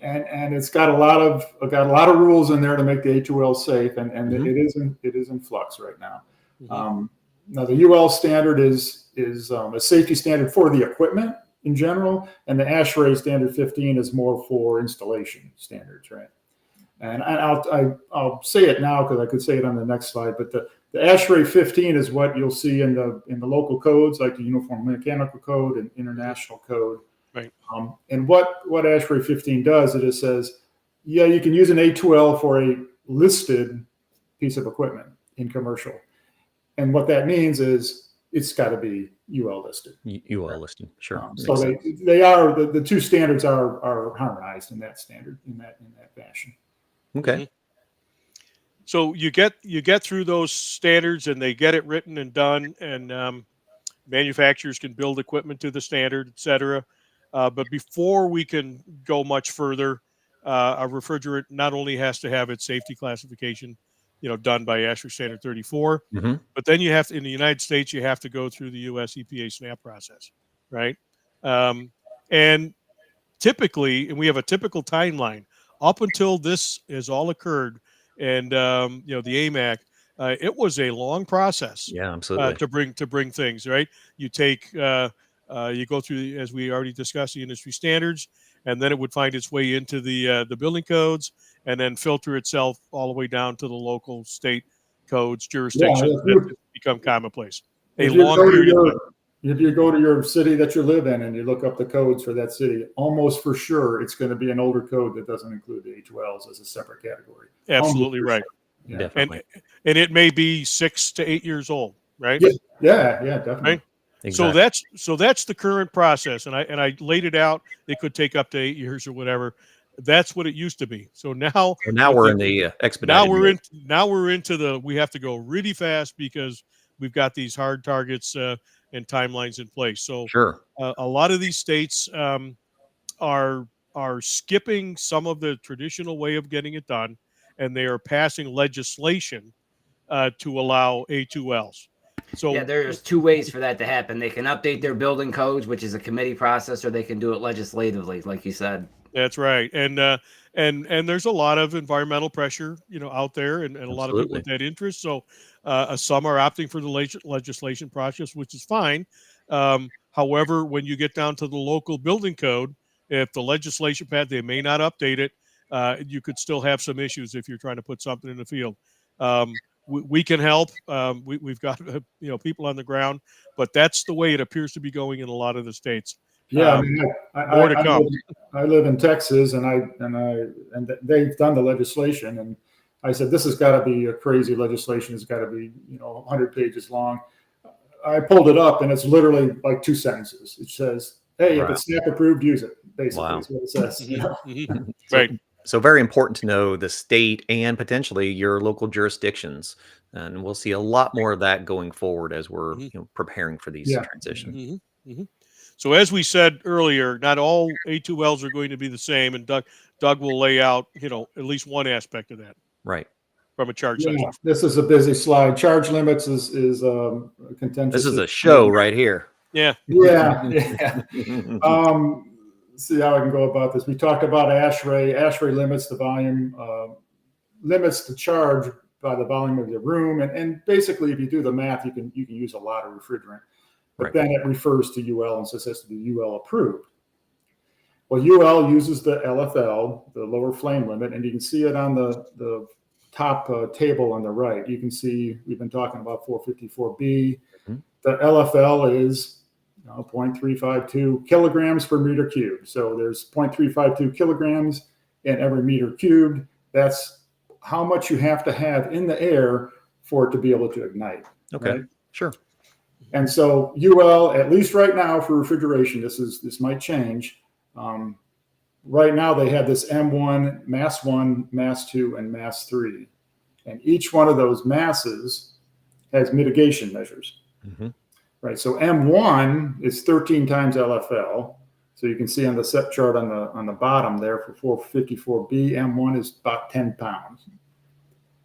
and it's got a lot of rules in there to make the A2L safe, and it is in flux right now. Now the UL standard is a safety standard for the equipment in general, and the ASHRAE standard 15 is more for installation standards, right? And I'll say it now because I could say it on the next slide, but the ASHRAE 15 is what you'll see in the local codes, like the Uniform Mechanical Code and International Code. Right. And what ASHRAE 15 does, it just says, yeah, you can use an A2L for a listed piece of equipment in commercial. And what that means is it's got to be UL listed. UL listed, sure. So they are the two standards are harmonized in that standard in that fashion. Okay. So you get through those standards, and they get it written and done, and manufacturers can build equipment to the standard, et cetera. But before we can go much further, a refrigerant not only has to have its safety classification, done by ASHRAE Standard 34, but then you have to, in the United States, you have to go through the U.S. EPA SNAP process, right? And typically, and we have a typical timeline up until this has all occurred, and the AMAC, it was a long process. Yeah, absolutely. To bring things right. You take you go through, as we already discussed, the industry standards, and then it would find its way into the building codes, and then filter itself all the way down to the local state codes, jurisdictions that become commonplace. If you go to your city that you live in and you look up the codes for that city, almost for sure it's going to be an older code that doesn't include the A2Ls as a separate category. Absolutely right. Yeah. Definitely. And it may be 6 to 8 years old, right? Yeah, definitely. Right? Exactly. So that's the current process, and I laid it out. It could take up to 8 years or whatever. That's what it used to be. So now we're in the expedited. Now we're into the, we have to go really fast because we've got these hard targets and timelines in place. So sure, a lot of these states are skipping some of the traditional way of getting it done, and they are passing legislation to allow A2Ls. So yeah, there's two ways for that to happen. They can update their building codes, which is a committee process, or they can do it legislatively, like you said. That's right. And there's a lot of environmental pressure, out there, and a lot of people with that interest. So some are opting for the legislation process, which is fine. However, when you get down to the local building code, if the legislation passed, they may not update it. You could still have some issues if you're trying to put something in the field. We can help. We've got people on the ground, but that's the way it appears to be going in a lot of the states. Yeah, more to come. I live in Texas, and they've done the legislation, and I said this has got to be a crazy legislation. It's got to be 100 pages long. I pulled it up, and it's literally like 2 sentences. It says, "Hey, if it's SNAP approved, use it." Basically, is what it says. Right. So very important to know the state and potentially your local jurisdictions, and we'll see a lot more of that going forward as we're preparing for these transitions. So as we said earlier, not all A2Ls are going to be the same, and Doug will lay out at least one aspect of that. Right. From a charge section. This is a busy slide. Charge limits is contentious. This is a show right here. Yeah. See how I can go about this. We talked about ASHRAE. ASHRAE limits the volume, limits the charge by the volume of the room, and basically, if you do the math, you can use a lot of refrigerant. But then it refers to UL and says it has to be UL approved. Well, UL uses the LFL, the lower flame limit, and you can see it on the top table on the right. You can see we've been talking about 454B. The LFL is 0.352 kilograms per meter cubed. So there's 0.352 kilograms in every meter cubed. That's how much you have to have in the air for it to be able to ignite. Okay, right? Sure. And so UL, at least right now for refrigeration, this might change. Right now they have this M1, Mass 1, Mass 2, and Mass 3. And each one of those masses has mitigation measures. Right. So M1 is 13 times LFL. So you can see on the set chart on the bottom there for 454B, M1 is about 10 pounds.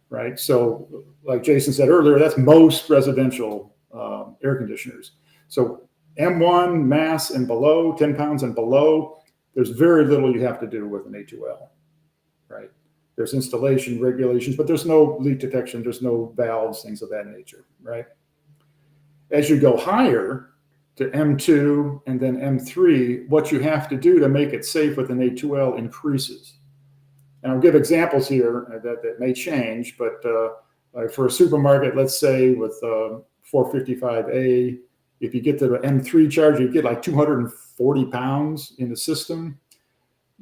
Right. So like Jason said earlier, that's most residential air conditioners. So M1 mass and below, 10 pounds and below, there's very little you have to do with an A2L, right? There's installation regulations, but there's no leak detection, there's no valves, things of that nature, right? As you go higher to M2 and then M3, what you have to do to make it safe with an A2L increases. And I'll give examples here that may change, but like for a supermarket, let's say with 455A, if you get to the M3 charge, you get like 240 pounds in the system.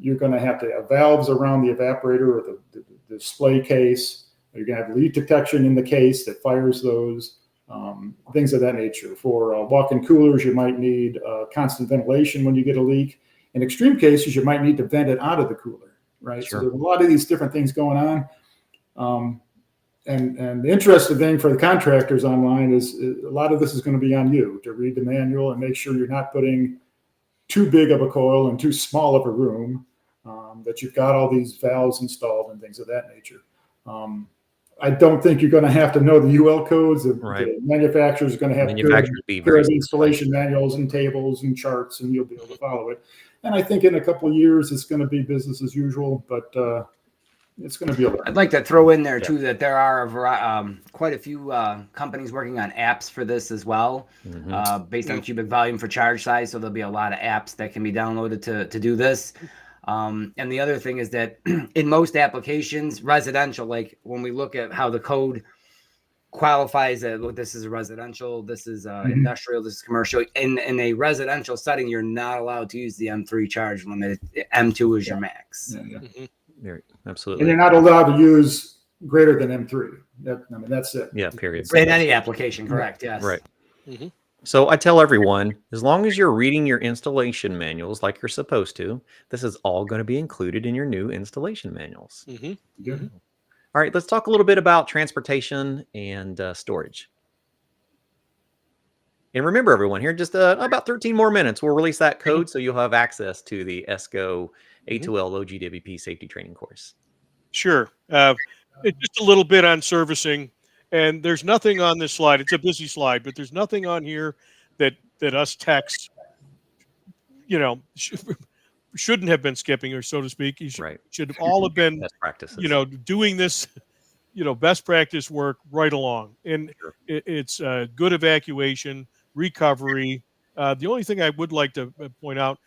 You're going to have to have valves around the evaporator or the display case. You're going to have leak detection in the case that fires those, things of that nature. For walk-in coolers, you might need constant ventilation when you get a leak. In extreme cases, you might need to vent it out of the cooler, right? Sure. So there's a lot of these different things going on. And the interesting thing for the contractors online is a lot of this is going to be on you to read the manual and make sure you're not putting too big of a coil and too small of a room, that you've got all these valves installed and things of that nature. I don't think you're going to have to know the UL codes. The manufacturer's going to have good installation manuals and tables and charts, and you'll be able to follow it. And I think in a couple of years, it's going to be business as usual, but it's going to be a lot. I'd like to throw in there too that there are quite a few companies working on apps for this as well, based on cubic volume for charge size. So there'll be a lot of apps that can be downloaded to do this. And the other thing is that in most applications, residential, like when we look at how the code qualifies that, look, this is residential, this is industrial, this is commercial. In a residential setting, you're not allowed to use the M3 charge limit. M2 is your max. Absolutely. And you're not allowed to use greater than M3. That's it. Yeah, period. In any application, correct, yes. Right. So I tell everyone, as long as you're reading your installation manuals like you're supposed to, this is all going to be included in your new installation manuals. All right, let's talk a little bit about transportation and storage. And remember, everyone, here just about 13 more minutes, we'll release that code so you'll have access to the ESCO A2L Low GWP Safety Training course. Sure. Just a little bit on servicing. And there's nothing on this slide. It's a busy slide, but there's nothing on here that us techs, shouldn't have been skipping, or so to speak. You should have all have been, best practices. Doing this, best practice work right along. And it's good evacuation, recovery. The only thing I would like to point out,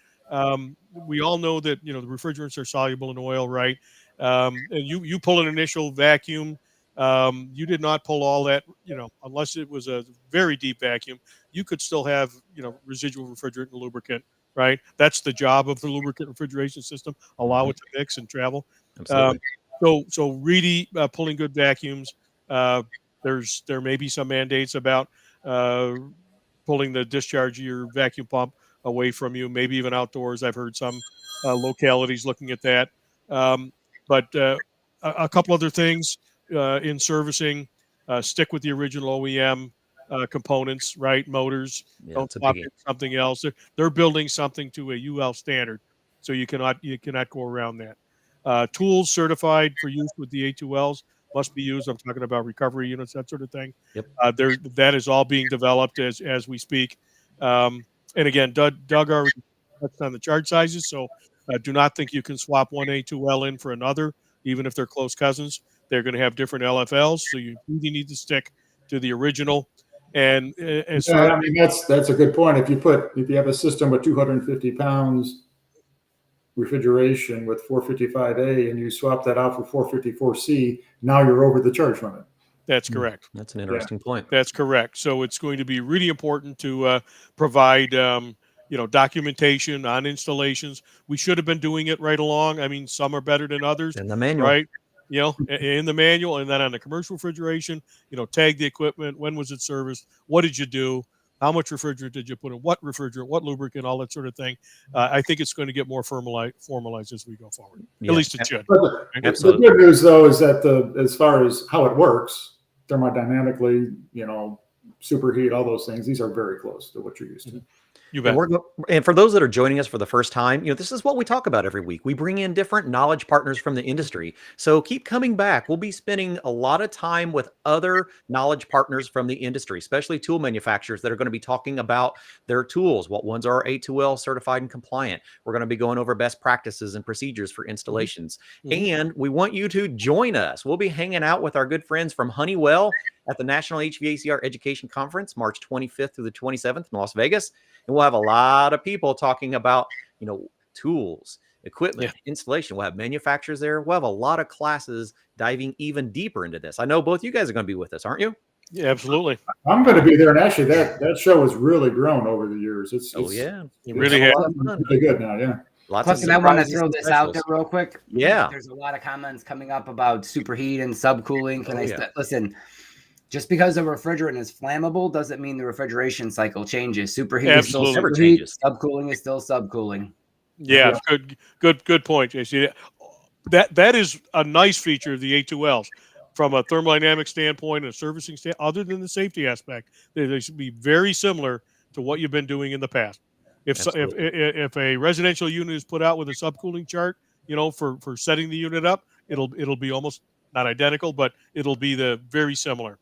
we all know that, the refrigerants are soluble in oil, right? And you pull an initial vacuum. You did not pull all that, unless it was a very deep vacuum. You could still have, residual refrigerant and lubricant, right? That's the job of the lubricant refrigeration system. Allow it to mix and travel. So really pulling good vacuums. There may be some mandates about pulling the discharge of your vacuum pump away from you, maybe even outdoors. I've heard some localities looking at that. But a couple other things. In servicing, stick with the original OEM components, right? Motors. Don't swap in something else. They're building something to a UL standard, so you cannot go around that. Tools certified for use with the A2Ls must be used. I'm talking about recovery units, that sort of thing. That is all being developed as we speak. And again, Doug already touched on the charge sizes, so do not think you can swap one A2L in for another, even if they're close cousins. They're going to have different LFLs, so you really need to stick to the original. And that's a good point. If you have a system with 250 pounds refrigeration with 455A and you swap that out for 454C, now you're over the charge limit. That's correct. That's an interesting point. That's correct. So it's going to be really important to provide documentation on installations. We should have been doing it right along. I mean, some are better than others. In the manual, right? In the manual, and then on the commercial refrigeration, tag the equipment. When was it serviced? What did you do? How much refrigerant did you put in? What refrigerant? What lubricant? All that sort of thing. I think it's going to get more formalized as we go forward. At least it should. The good news, though, is that as far as how it works, thermodynamically, superheat, all those things, these are very close to what you're used to. You bet. And for those that are joining us for the first time, this is what we talk about every week. We bring in different knowledge partners from the industry. So keep coming back. We'll be spending a lot of time with other knowledge partners from the industry, especially tool manufacturers that are going to be talking about their tools. What ones are A2L certified and compliant? We're going to be going over best practices and procedures for installations. And we want you to join us. We'll be hanging out with our good friends from Honeywell at the National HVACR Education Conference, March 25th through the 27th in Las Vegas. And we'll have a lot of people talking about, tools, equipment, installation. We'll have manufacturers there. We'll have a lot of classes diving even deeper into this. I know both you guys are going to be with us, aren't you? Yeah, absolutely. I'm going to be there. And actually, that show has really grown over the years. It really has. Really good now. Yeah. Plus, and I want to throw this out there real quick. Yeah. There's a lot of comments coming up about superheat and subcooling. Listen, just because a refrigerant is flammable doesn't mean the refrigeration cycle changes. Superheat is still superheat. Subcooling is still subcooling. Yeah, good point, JC. That is a nice feature of the A2Ls from a thermodynamic standpoint and a servicing standpoint. Other than the safety aspect, they should be very similar to what you've been doing in the past. If a residential unit is put out with a subcooling chart, for setting the unit up, it'll be almost not identical, but it'll be the very similar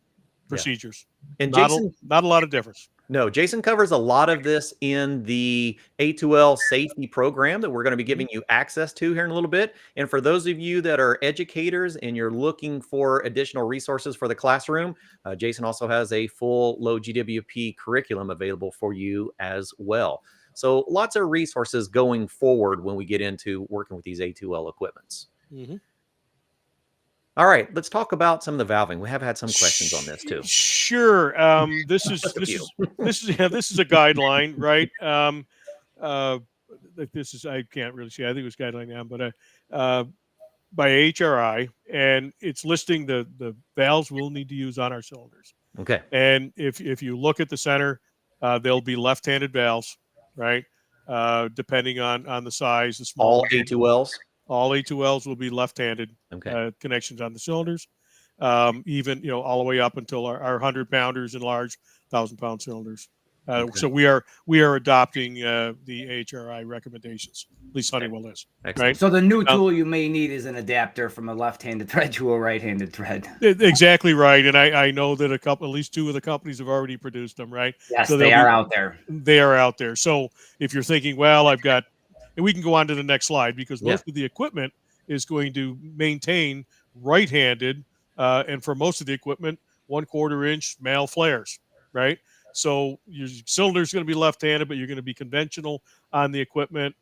procedures. And not Jason, a lot of difference. No, Jason covers a lot of this in the A2L safety program that we're going to be giving you access to here in a little bit. And for those of you that are educators and you're looking for additional resources for the classroom, Jason also has a full low GWP curriculum available for you as well. So lots of resources going forward when we get into working with these A2L equipments. All right, let's talk about some of the valving. We have had some questions on this too. Sure. This is a guideline, right? This is, I can't really see. I think it was guideline now, but by HRI, and it's listing the valves we'll need to use on our cylinders. Okay. And if you look at the center, they'll be left-handed valves, right? Depending on the size, the small. All A2Ls. All A2Ls will be left-handed connections on the cylinders, even all the way up until our 100-pounders and large 1,000-pound cylinders. So we are adopting the HRI recommendations. At least Honeywell is. Right. So the new tool you may need is an adapter from a left-handed thread to a right-handed thread. Exactly right, and I know that at least two of the companies have already produced them. Right. Yes, so they are out there. They are out there. So if you're thinking, well, I've got. And we can go on to the next slide because most of the equipment is going to maintain right-handed, and for most of the equipment, 1/4 inch male flares, right? So your cylinder is going to be left-handed, but you're going to be conventional on the equipment.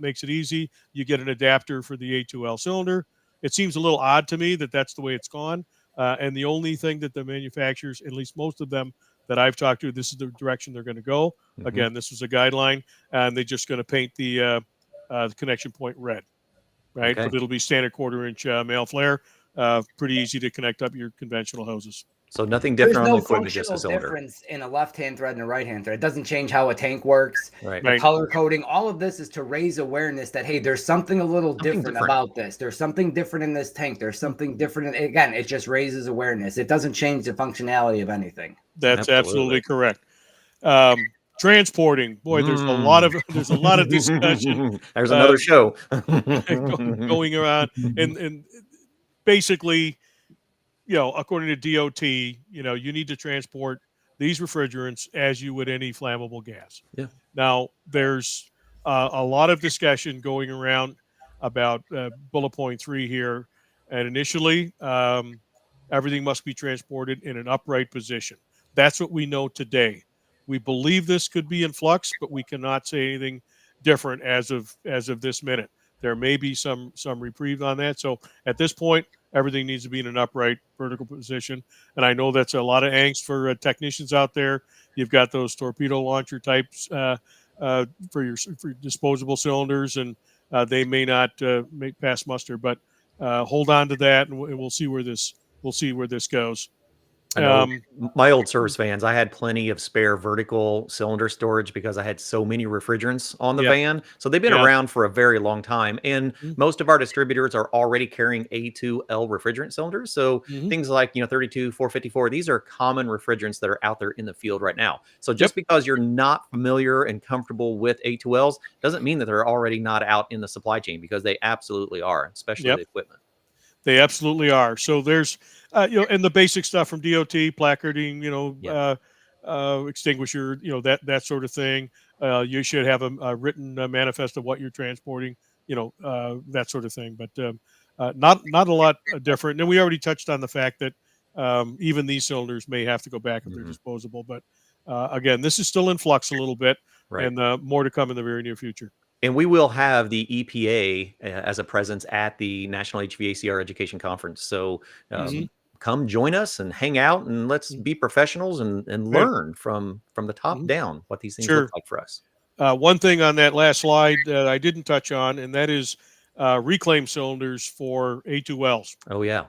Makes it easy. You get an adapter for the A2L cylinder. It seems a little odd to me that that's the way it's gone. And the only thing that the manufacturers, at least most of them that I've talked to, this is the direction they're going to go. Again, this was a guideline, and they're just going to paint the connection point red, right? But it'll be standard 1/4 inch male flare. Pretty easy to connect up your conventional hoses. So nothing different on the equipment, just a cylinder. Difference in a left-hand thread and a right-hand thread. It doesn't change how a tank works. Right. The color coding, all of this is to raise awareness that, hey, there's something a little different about this. There's something different in this tank. There's something different. Again, it just raises awareness. It doesn't change the functionality of anything. That's absolutely correct. Transporting, boy, there's a lot of discussion. There's another show going around, and basically, according to DOT, you need to transport these refrigerants as you would any flammable gas. Yeah. Now, there's a lot of discussion going around about bullet point 3 here, and initially, everything must be transported in an upright position. That's what we know today. We believe this could be in flux, but we cannot say anything different as of this minute. There may be some reprieve on that. So at this point, everything needs to be in an upright vertical position. And I know that's a lot of angst for technicians out there. You've got those torpedo launcher types for disposable cylinders, and they may not pass muster. But hold on to that, and we'll see where this goes. I know my old service vans, I had plenty of spare vertical cylinder storage because I had so many refrigerants on the van. So they've been around for a very long time. And most of our distributors are already carrying A2L refrigerant cylinders. So things like, 32, 454, these are common refrigerants that are out there in the field right now. So just because you're not familiar and comfortable with A2Ls doesn't mean that they're already not out in the supply chain, because they absolutely are, especially the equipment. They absolutely are. So there's, and the basic stuff from DOT, placarding, extinguisher, that sort of thing. You should have a written manifest of what you're transporting, that sort of thing. But not a lot different. And we already touched on the fact that even these cylinders may have to go back if they're disposable. But again, this is still in flux a little bit, and more to come in the very near future. And we will have the EPA as a presence at the National HVACR Education Conference. So come join us and hang out, and let's be professionals and learn from the top down what these things look like for us. One thing on that last slide that I didn't touch on, and that is reclaim cylinders for A2Ls. Oh, yeah.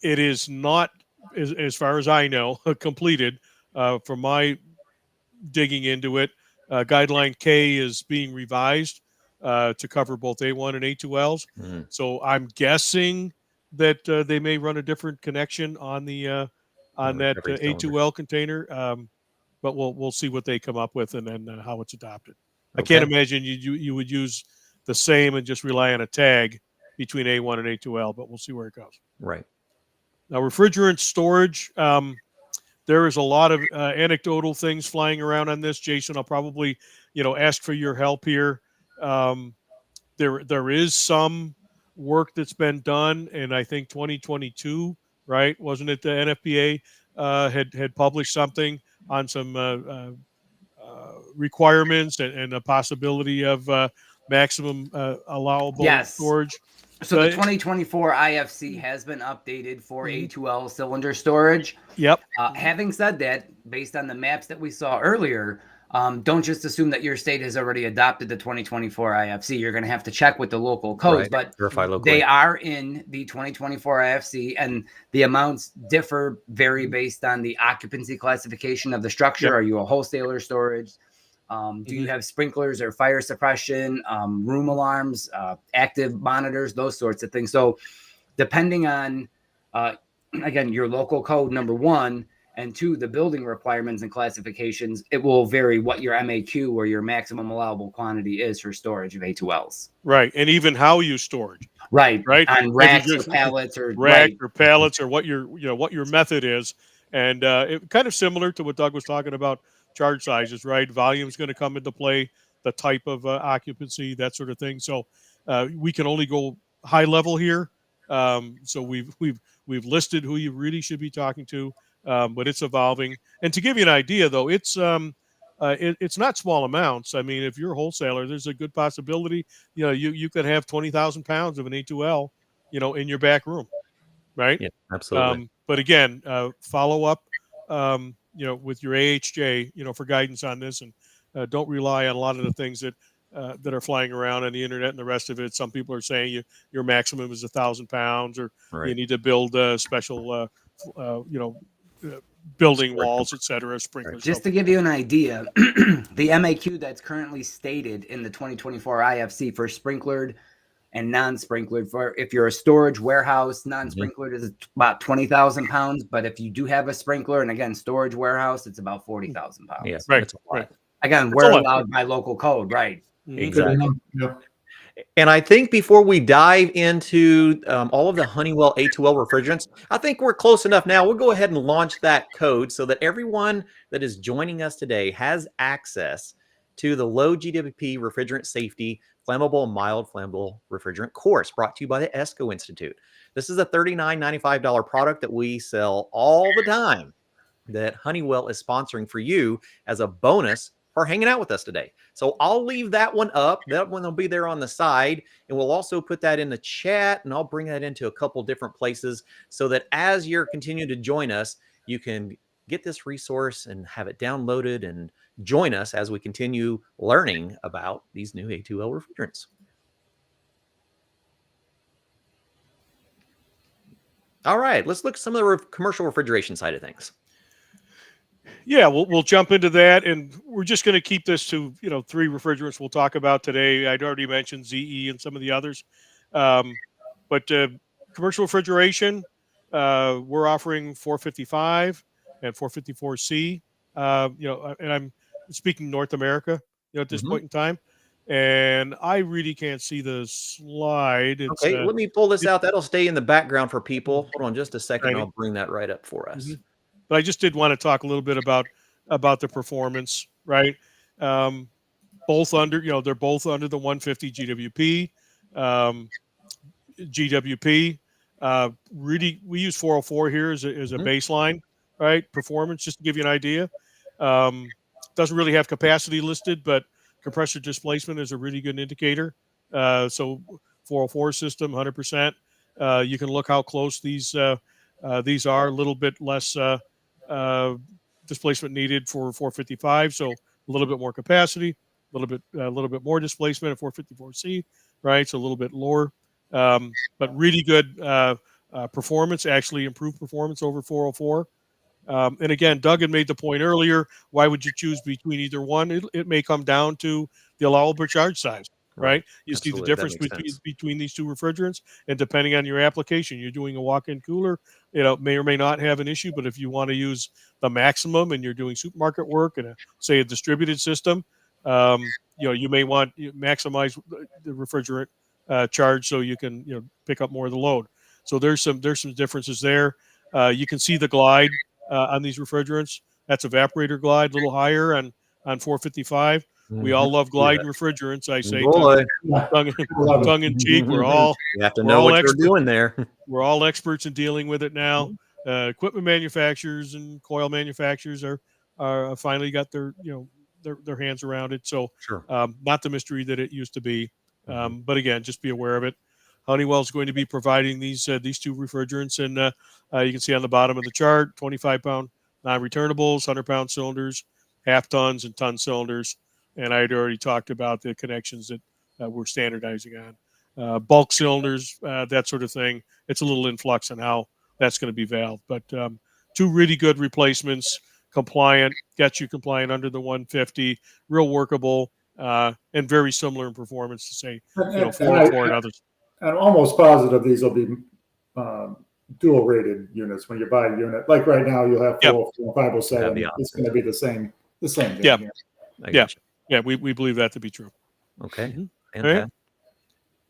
It is not, as far as I know, completed. From my digging into it, Guideline K is being revised to cover both A1 and A2Ls. So I'm guessing that they may run a different connection on the on that A2L container. But we'll see what they come up with, and then how it's adopted. I can't imagine you would use the same and just rely on a tag between A1 and A2L, but we'll see where it goes. Right. Now, refrigerant storage. There is a lot of anecdotal things flying around on this. Jason, I'll probably, ask for your help here. There is some work that's been done, and I think 2022, right? Wasn't it the NFPA had published something on some requirements and the possibility of maximum allowable storage? So the 2024 IFC has been updated for A2L cylinder storage. Having said that, based on the maps that we saw earlier, don't just assume that your state has already adopted the 2024 IFC. You're going to have to check with the local codes, but they are in the 2024 IFC, and the amounts vary based on the occupancy classification of the structure. Are you a wholesaler storage? Do you have sprinklers or fire suppression, room alarms, active monitors, those sorts of things? So depending on, again, your local code, number one, and two, the building requirements and classifications, it will vary what your MAQ or your maximum allowable quantity is for storage of A2Ls. Right. And even how you store it. Right. On racks or pallets or or pallets, or what your method is. And it kind of similar to what Doug was talking about, charge sizes, right? Volume is going to come into play, the type of occupancy, that sort of thing. So we can only go high level here. So we've listed who you really should be talking to, but it's evolving. And to give you an idea, though, it's not small amounts. I mean, if you're a wholesaler, there's a good possibility, you could have 20,000 pounds of an A2L, in your back room, right? Yeah, absolutely. But again, follow up, with your AHJ, for guidance on this, and don't rely on a lot of the things that are flying around on the internet and the rest of it. Some people are saying your maximum is 1,000 pounds, or you need to build special, building walls, etc. Sprinklers. Just to give you an idea, the MAQ that's currently stated in the 2024 IFC for sprinklered and non-sprinklered, for if you're a storage warehouse, non-sprinklered is about 20,000 pounds. But if you do have a sprinkler, and again, storage warehouse, it's about 40,000 pounds. Yes, right. Again, we're allowed by local code, right? Exactly. And I think before we dive into all of the Honeywell A2L refrigerants, I think we're close enough now. We'll go ahead and launch that code so that everyone that is joining us today has access to the low GWP refrigerant safety flammable and mild flammable refrigerant course brought to you by the ESCO Institute. This is a $39.95 product that we sell all the time, that Honeywell is sponsoring for you as a bonus for hanging out with us today. So I'll leave that one up. That one will be there on the side, and we'll also put that in the chat, and I'll bring that into a couple different places so that as you're continuing to join us, you can get this resource and have it downloaded and join us as we continue learning about these new A2L refrigerants. All right, let's look at some of the commercial refrigeration side of things. Yeah, we'll jump into that, and we're just going to keep this to 3 refrigerants we'll talk about today. I'd already mentioned ZE and some of the others, but commercial refrigeration, we're offering 455 and 454C. And I'm speaking North America, at this point in time, and I really can't see the slide. It's okay. Let me pull this out. That'll stay in the background for people. Hold on just a second. I'll bring that right up for us. But I just did want to talk a little bit about the performance, right? Both under, they're both under the 150 GWP. GWP. Really, we use 404 here as a baseline, right? Performance, just to give you an idea. Doesn't really have capacity listed, but compressor displacement is a really good indicator. So 404 system, 100%. You can look how close these are. A little bit less displacement needed for 455, so a little bit more capacity, a little bit more displacement at 454C, right? So a little bit lower, but really good performance. Actually, improved performance over 404. And again, Doug had made the point earlier. Why would you choose between either one? It may come down to the allowable charge size, right? You see the difference between these two refrigerants, and depending on your application, you're doing a walk-in cooler, may or may not have an issue. But if you want to use the maximum and you're doing supermarket work and say a distributed system, you may want to maximize the refrigerant charge so you can pick up more of the load. So there's some differences there. You can see the glide on these refrigerants. That's evaporator glide, a little higher on 455. We all love gliding refrigerants. I say tongue in cheek. We're all you have to know what you're doing there. We're all experts in dealing with it now. Equipment manufacturers and coil manufacturers are finally got their hands around it. So not the mystery that it used to be. But again, just be aware of it. Honeywell is going to be providing these two refrigerants, and you can see on the bottom of the chart, 25-pound non-returnables, 100-pound cylinders, half tons and ton cylinders. And I had already talked about the connections that we're standardizing on. Bulk cylinders, that sort of thing. It's a little influx on how that's going to be valved. But 2 really good replacements, compliant, get you compliant under the 150, real workable, and very similar in performance to, say, 404 and others. I'm almost positive these will be dual rated units when you buy a unit. Like right now, you'll have 404 and 507. It's going to be the same thing. Yeah. We believe that to be true. Okay. Right?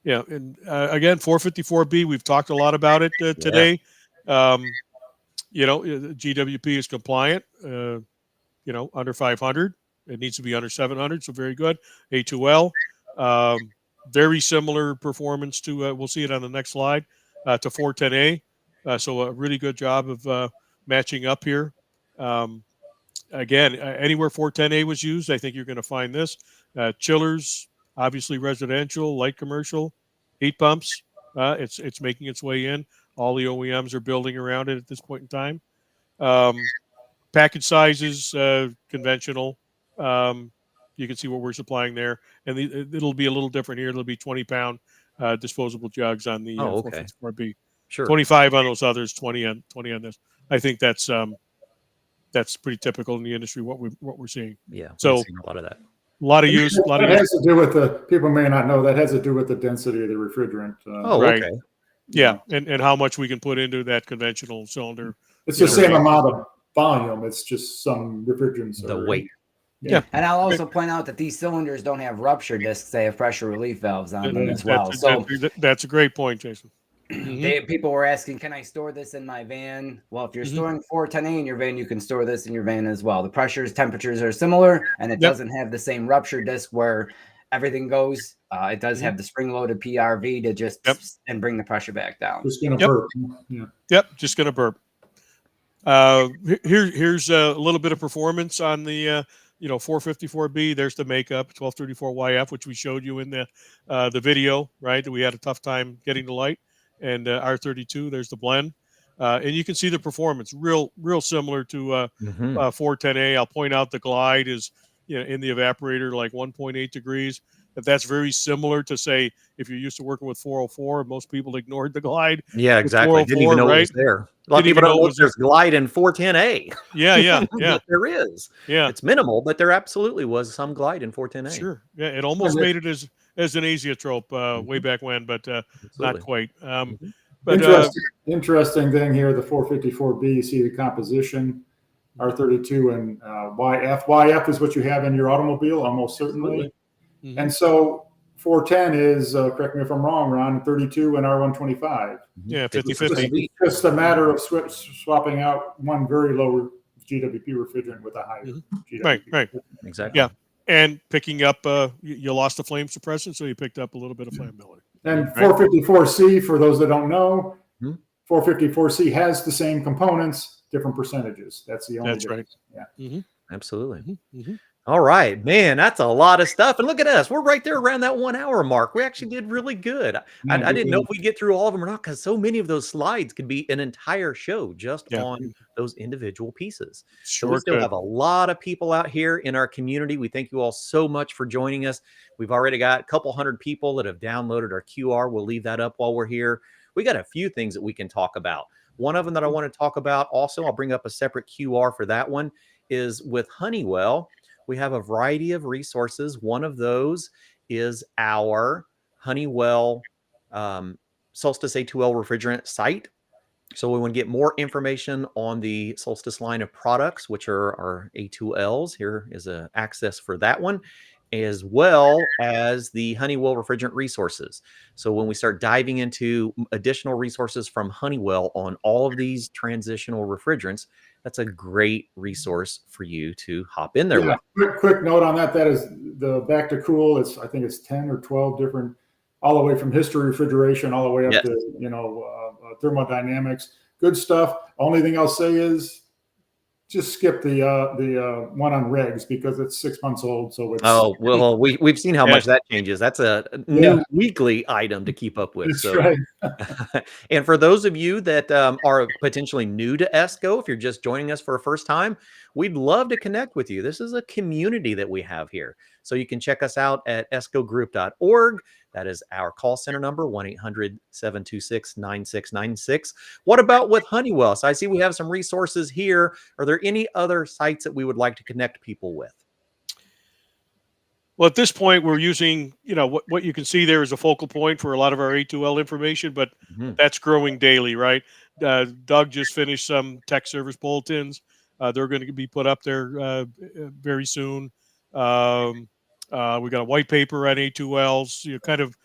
Yeah. And again, 454B, we've talked a lot about it today. GWP is compliant, under 500. It needs to be under 700. So very good. A2L. Very similar performance to, we'll see it on the next slide, to 410A. So a really good job of matching up here. Again, anywhere 410A was used, I think you're going to find this. Chillers, obviously residential, light commercial, heat pumps. It's making its way in. All the OEMs are building around it at this point in time. Package sizes, conventional. You can see what we're supplying there, and it'll be a little different here. It'll be 20-pound disposable jugs on the 454B. Sure. 25 on those others, 20 on this. I think that's pretty typical in the industry. What we're seeing. Yeah. So a lot of that. A lot of use. That has to do with the people may not know that has to do with the density of the refrigerant. Right. Okay. Yeah, and how much we can put into that conventional cylinder. It's the same amount of volume. It's just some refrigerants. The weight. Yeah. And I'll also point out that these cylinders don't have rupture discs. They have pressure relief valves on them as well. That's a great point, Jason. People were asking, can I store this in my van? Well, if you're storing 410A in your van, you can store this in your van as well. The pressures, temperatures are similar, and it doesn't have the same rupture disc where everything goes. It does have the spring-loaded PRV to just and bring the pressure back down. Just going to burp. Just going to burp. Here's a little bit of performance on the 454B. There's the makeup 1234YF, which we showed you in the video, right? That we had a tough time getting to light, and R32. There's the blend, and you can see the performance real similar to 410A. I'll point out the glide is in the evaporator like 1.8 degrees. that's very similar to, say, if you're used to working with 404, most people ignored the glide. Yeah, exactly. Didn't even know it was there. A lot of people don't know there's glide in 410A. Yeah. But there is. Yeah. It's minimal, but there absolutely was some glide in 410A. Sure. Yeah, it almost made it as an azeotrope way back when, but not quite. But interesting thing here, the 454B, you see the composition, R32 and YF. YF is what you have in your automobile, almost certainly. And so 410 is, correct me if I'm wrong, Ron, 32 and R125. Yeah, 50-50. It's just a matter of swapping out one very low GWP refrigerant with a higher GWP. Right. Exactly. Yeah. And picking up, you lost the flame suppression, so you picked up a little bit of flammability. And 454C, for those that don't know, 454C has the same components, different percentages. That's the only difference. Right. Yeah. Absolutely. All right, man, that's a lot of stuff. And look at us. We're right there around that 1 hour mark. We actually did really good. I didn't know if we'd get through all of them or not, because so many of those slides could be an entire show just on those individual pieces. So we still have a lot of people out here in our community. We thank you all so much for joining us. We've already got a couple hundred people that have downloaded our QR. We'll leave that up while we're here. We got a few things that we can talk about. One of them that I want to talk about also, I'll bring up a separate QR for that one, is with Honeywell. We have a variety of resources. One of those is our Honeywell Solstice A2L refrigerant site. So we want to get more information on the Solstice line of products, which are our A2Ls. Here is an access for that one, as well as the Honeywell refrigerant resources. So when we start diving into additional resources from Honeywell on all of these transitional refrigerants, that's a great resource for you to hop in there with. Quick note on that. That is the Back to Cool. I think it's 10 or 12 different, all the way from history refrigeration, all the way up to, thermodynamics. Good stuff. Only thing I'll say is just skip the one on regs, because it's 6 months old. So it's we've seen how much that changes. That's a new weekly item to keep up with. That's right. And for those of you that are potentially new to ESCO, if you're just joining us for a first time, we'd love to connect with you. This is a community that we have here. So you can check us out at escogroup.org. That is our call center number, 1-800-726-9696. What about with Honeywell? So I see we have some resources here. Are there any other sites that we would like to connect people with? Well, at this point, we're using, what you can see there is a focal point for a lot of our A2L information, but that's growing daily, right? Doug just finished some tech service bulletins. They're going to be put up there very soon. We got a white paper on A2Ls. Kind of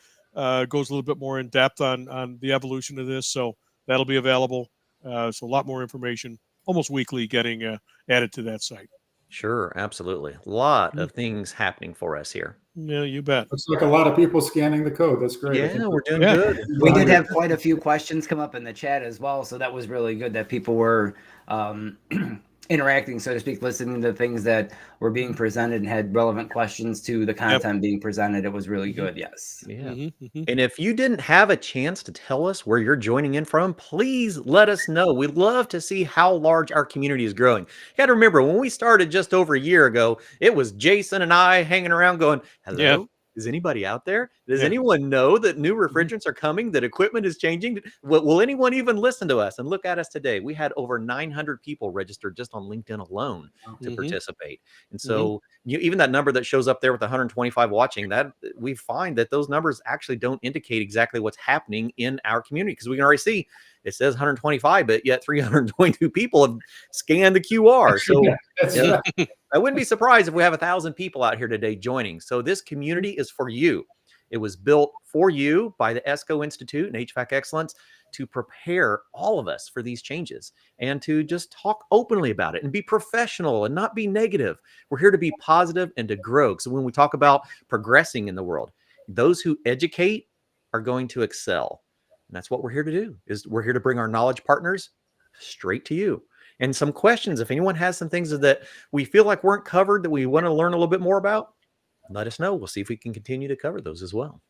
goes a little bit more in depth on the evolution of this. So that'll be available. So a lot more information almost weekly getting added to that site. Sure, absolutely. A lot of things happening for us here. Yeah, you bet. Looks like a lot of people scanning the code. That's great. Yeah, we're doing good. We did have quite a few questions come up in the chat as well. So that was really good that people were interacting, so to speak, listening to things that were being presented and had relevant questions to the content being presented. It was really good. Yes. Yeah. And if you didn't have a chance to tell us where you're joining in from, please let us know. We'd love to see how large our community is growing. You got to remember, when we started just over a year ago, it was Jason and I hanging around going, hello. Yeah. Is anybody out there? Does anyone know that new refrigerants are coming, that equipment is changing? Will anyone even listen to us? And look at us today. We had over 900 people registered just on LinkedIn alone to participate. And so even that number that shows up there with 125 watching, that we find that those numbers actually don't indicate exactly what's happening in our community, because we can already see it says 125, but yet 322 people have scanned the QR. So I wouldn't be surprised if we have 1,000 people out here today joining. So this community is for you. It was built for you by the ESCO Institute and HVAC Excellence to prepare all of us for these changes and to just talk openly about it and be professional and not be negative. We're here to be positive and to grow. So when we talk about progressing in the world, those who educate are going to excel. And that's what we're here to do. We're here to bring our knowledge partners straight to you. And some questions, if anyone has some things that we feel like weren't covered that we want to learn a little bit more about, let us know. We'll see if we can continue to cover those as well.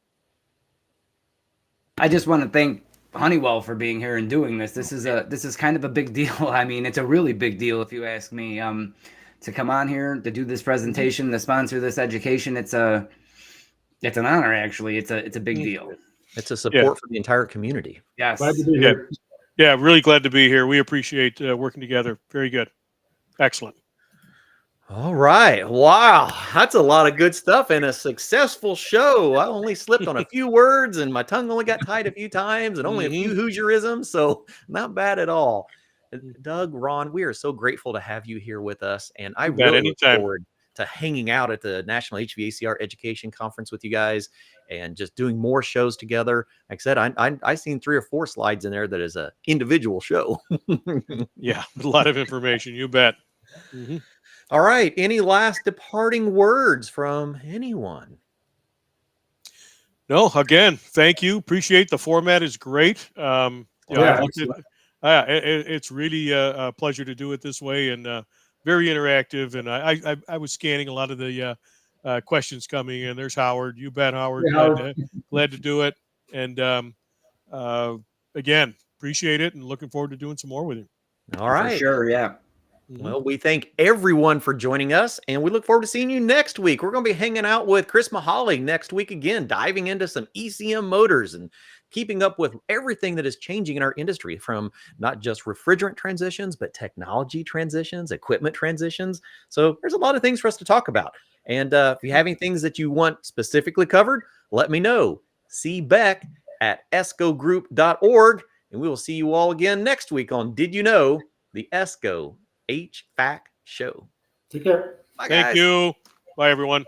I just want to thank Honeywell for being here and doing this. This is kind of a big deal. I mean, it's a really big deal if you ask me. To come on here to do this presentation, to sponsor this education, It's an honor, actually. It's a big deal. It's a support for the entire community. Yes. Glad to be here. Yeah, really glad to be here. We appreciate working together. Very good. Excellent. All right. Wow. That's a lot of good stuff and a successful show. I only slipped on a few words and my tongue only got tied a few times and only a few Hoosierisms. So not bad at all. Doug, Ron, we are so grateful to have you here with us. And I really look forward to hanging out at the National HVACR Education Conference with you guys and just doing more shows together. Like I said, I seen 3 or 4 slides in there that is an individual show. Yeah, a lot of information. You bet. All right. Any last departing words from anyone? No, again, thank you. Appreciate the format is great. It's really a pleasure to do it this way and very interactive. And I was scanning a lot of the questions coming in. There's Howard. You bet, Howard. Glad to do it. And again, appreciate it and looking forward to doing some more with you. All right. For sure. Yeah. Well, we thank everyone for joining us, and we look forward to seeing you next week. We're going to be hanging out with Chris Mahalik next week again, diving into some ECM motors and keeping up with everything that is changing in our industry, from not just refrigerant transitions, but technology transitions, equipment transitions. So there's a lot of things for us to talk about. And if you have any things that you want specifically covered, let me know. See Beck at escogroup.org, and we will see you all again next week on Did You Know, the ESCO HVAC show. Take care. Bye, guys. Thank you. Bye, everyone.